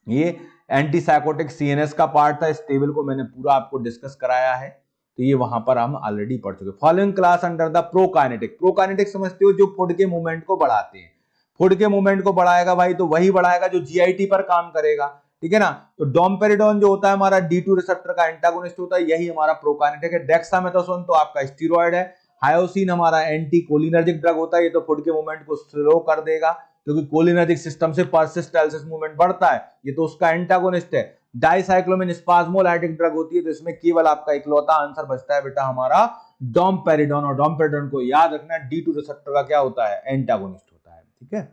Speaker 1: ये एंटी साइकोटिक CNS का पार्ट था, इस टेबल को मैंने पूरा आपको डिस्कस कराया है, तो ये वहां पर हम ऑलरेडी पढ़ चुके। Following class under the prokinetic, prokinetic समझते हो, जो फूड के मूवमेंट को बढ़ाते हैं। फूड के मूवमेंट को बढ़ाएगा भाई, तो वही बढ़ाएगा जो GIT पर काम करेगा, ठीक है ना। तो डोमपेरिडोन जो होता है हमारा D2 रिसेप्टर का एंटागोनिस्ट होता है, यही हमारा प्रोकाइनेटिक है। डेक्सामेथासोन तो आपका स्टीरॉयड है, हायोसिन हमारा एंटी कोलिनर्जिक ड्रग होता है, ये तो फूड के मूवमेंट को स्लो कर देगा क्योंकि कोलिनर्जिक सिस्टम से परसिस्टेंस मूवमेंट बढ़ता है, ये तो उसका एंटागोनिस्ट है। डाइसाइक्लोमिन स्पाज्मोलाइटिक ड्रग होती है, तो इसमें केवल आपका इकलौता आंसर बचता है बेटा हमारा डोमपेरिडोन, और डोमपेरिडोन को याद रखना D2 रिसेप्टर का क्या होता है, एंटागोनिस्ट होता है। ठीक है,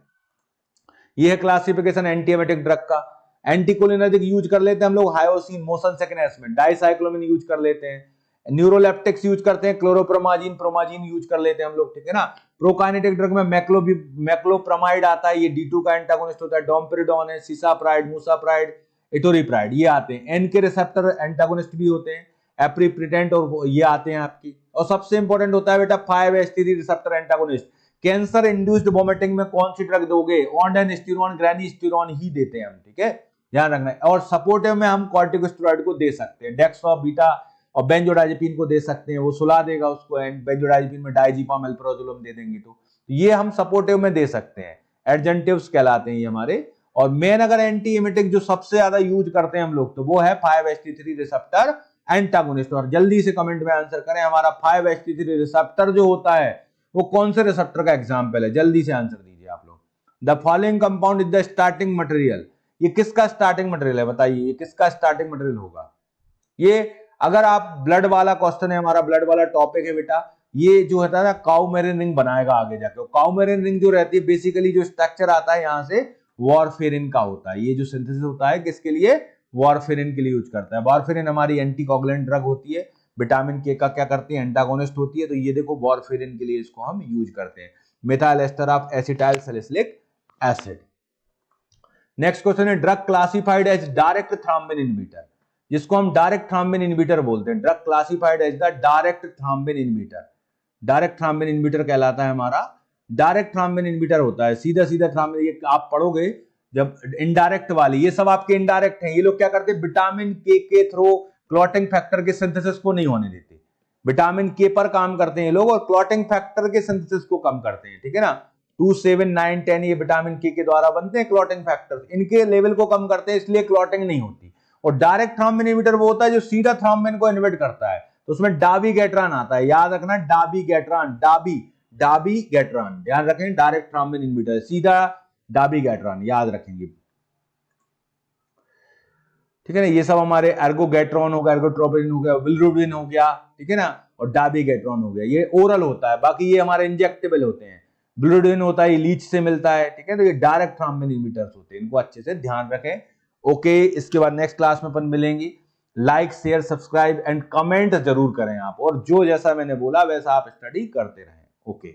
Speaker 1: ये है क्लासिफिकेशन एंटीएमेटिक ड्रग का। एंटीकोलिनर्जिक यूज कर लेते हैं हम लोग हायोसिन मोशन सिकनेस में, डाइसाइक्लोमिन यूज कर लेते हैं, न्यूरोलेप्टिक्स यूज करते हैं, क्लोरोप्रोमाजिन प्रोमाजिन यूज कर लेते हैं हम लोग। ठीक है ना, प्रोकाइनेटिक ड्रग में मैक्लोप्रोमाइड आता है, ये D2 का एंटागोनिस्ट होता है, डोमपेरिडोन है, सिसाप्राइड, मुसाप्राइड, एटोरिप्राइड, ये आते हैं। एन के रिसेप्टर एंटागोनिस्ट भी होते हैं, एप्रीप्रिटेंट, और ये आते हैं आपकी। और सबसे इंपॉर्टेंट होता है बेटा 5-HT3 receptor antagonist. Cancer induced vomiting में कौन सी ड्रग दोगे, ऑन्डेनस्टीरोन, ग्रेनिस्टीरोन ही देते हैं हम। ठीक है, ध्यान रखना है। और सपोर्टिव में हम कॉर्टिकोस्टेरॉइड को दे सकते हैं, डेक्सट्रो बीटा और बेंजोडाइजेपिन को दे सकते हैं, वो सुला देगा उसको, एंड बेंजोडाइजेपिन में डाइजीपाम अल्प्राजोलम दे देंगे, तो ये हम सपोर्टिव में दे सकते हैं, एडजेंटिव्स कहलाते हैं ये हमारे। और मेन अगर एंटी एमिटिक जो सबसे ज्यादा यूज करते हैं हम लोग, तो वो है 5-HT3 रिसेप्टर एंटागोनिस्ट। और जल्दी से कमेंट में आंसर करें, हमारा 5-HT3 रिसेप्टर जो होता है वो कौन से रिसेप्टर का एग्जाम्पल है, जल्दी से आंसर दीजिए आप लोग। The following compound is the starting material, ये किसका स्टार्टिंग मटेरियल है, बताइए ये किसका स्टार्टिंग मटेरियल होगा। ये अगर आप ब्लड वाला क्वेश्चन है, हमारा ब्लड वाला टॉपिक है बेटा, ये जो होता है ना काउमेरिन रिंग बनाएगा आगे जाके। काउमेरिन रिंग जो रहती है बेसिकली जो स्ट्रक्चर आता है यहाँ से वारफेरिन का होता है, ये जो सिंथेसिस होता है किसके लिए, वारफेरिन के लिए यूज करता है। वारफेरिन हमारी एंटीकोगुलेंट ड्रग होती है, विटामिन के का क्या करती है, एंटागोनिस्ट होती है, तो ये देखो वारफेरिन के लिए इसको हम यूज करते हैं, methyl ester of acetyl salicylic acid. Next question है drug classified as direct thrombin inhibitor, जिसको हम डायरेक्ट थ्रोम्बिन इनहिबिटर बोलते हैं। Drug classified as the direct thrombin inhibitor, direct thrombin inhibitor कहलाता है हमारा। डायरेक्ट थ्रोम्बिन इनहिबिटर होता है सीधा सीधा थ्रोम्बिन, ये आप पढ़ोगे जब इनडायरेक्ट वाली, ये सब आपके इनडायरेक्ट हैं। ये लोग क्या करते हैं, विटामिन के थ्रू क्लॉटिंग फैक्टर के सिंथेसिस को नहीं होने देते, विटामिन के पर काम करते हैं ये लोग, और क्लॉटिंग फैक्टर के सिंथेसिस को कम करते हैं। ठीक है ना, 2, 7, 9, 10 ये विटामिन के द्वारा बनते हैं क्लॉटिंग फैक्टर, इनके लेवल को कम करते हैं, इसलिए क्लॉटिंग नहीं होती। और डायरेक्ट थ्रोम्बिन इनहिबिटर वो होता है जो सीधा थ्रोम्बिन को इनहिबिट करता है, तो उसमें डाबिगेट्रान आता है, याद रखना डाबिगेट्रान, डाबिगेट्रान, ध्यान रखें, डायरेक्ट थ्रोम्बिन इनहिबिटर सीधा डाबिगेट्रान, याद रखेंगे। ठीक है ना, ये सब हमारे एर्गोगेट्रॉन हो गया, एर्गोट्रोपिन हो गया, बिलिरुबिन हो गया, ठीक है ना, और डाबिगेट्रॉन हो गया, ये ओरल होता है, बाकी ये हमारे इंजेक्टेबल होते हैं। बिलिरुबिन होता है, ये लीच से मिलता है, ठीक है, तो ये डायरेक्ट थ्रोम्बिन इनहिबिटर्स होते हैं, इनको अच्छे से ध्यान रखें। ओके, इसके बाद नेक्स्ट क्लास में अपन मिलेंगे। Like, share, subscribe and comment जरूर करें आप, और जो जैसा मैंने बोला वैसा आप स्टडी करते रहें। ओके।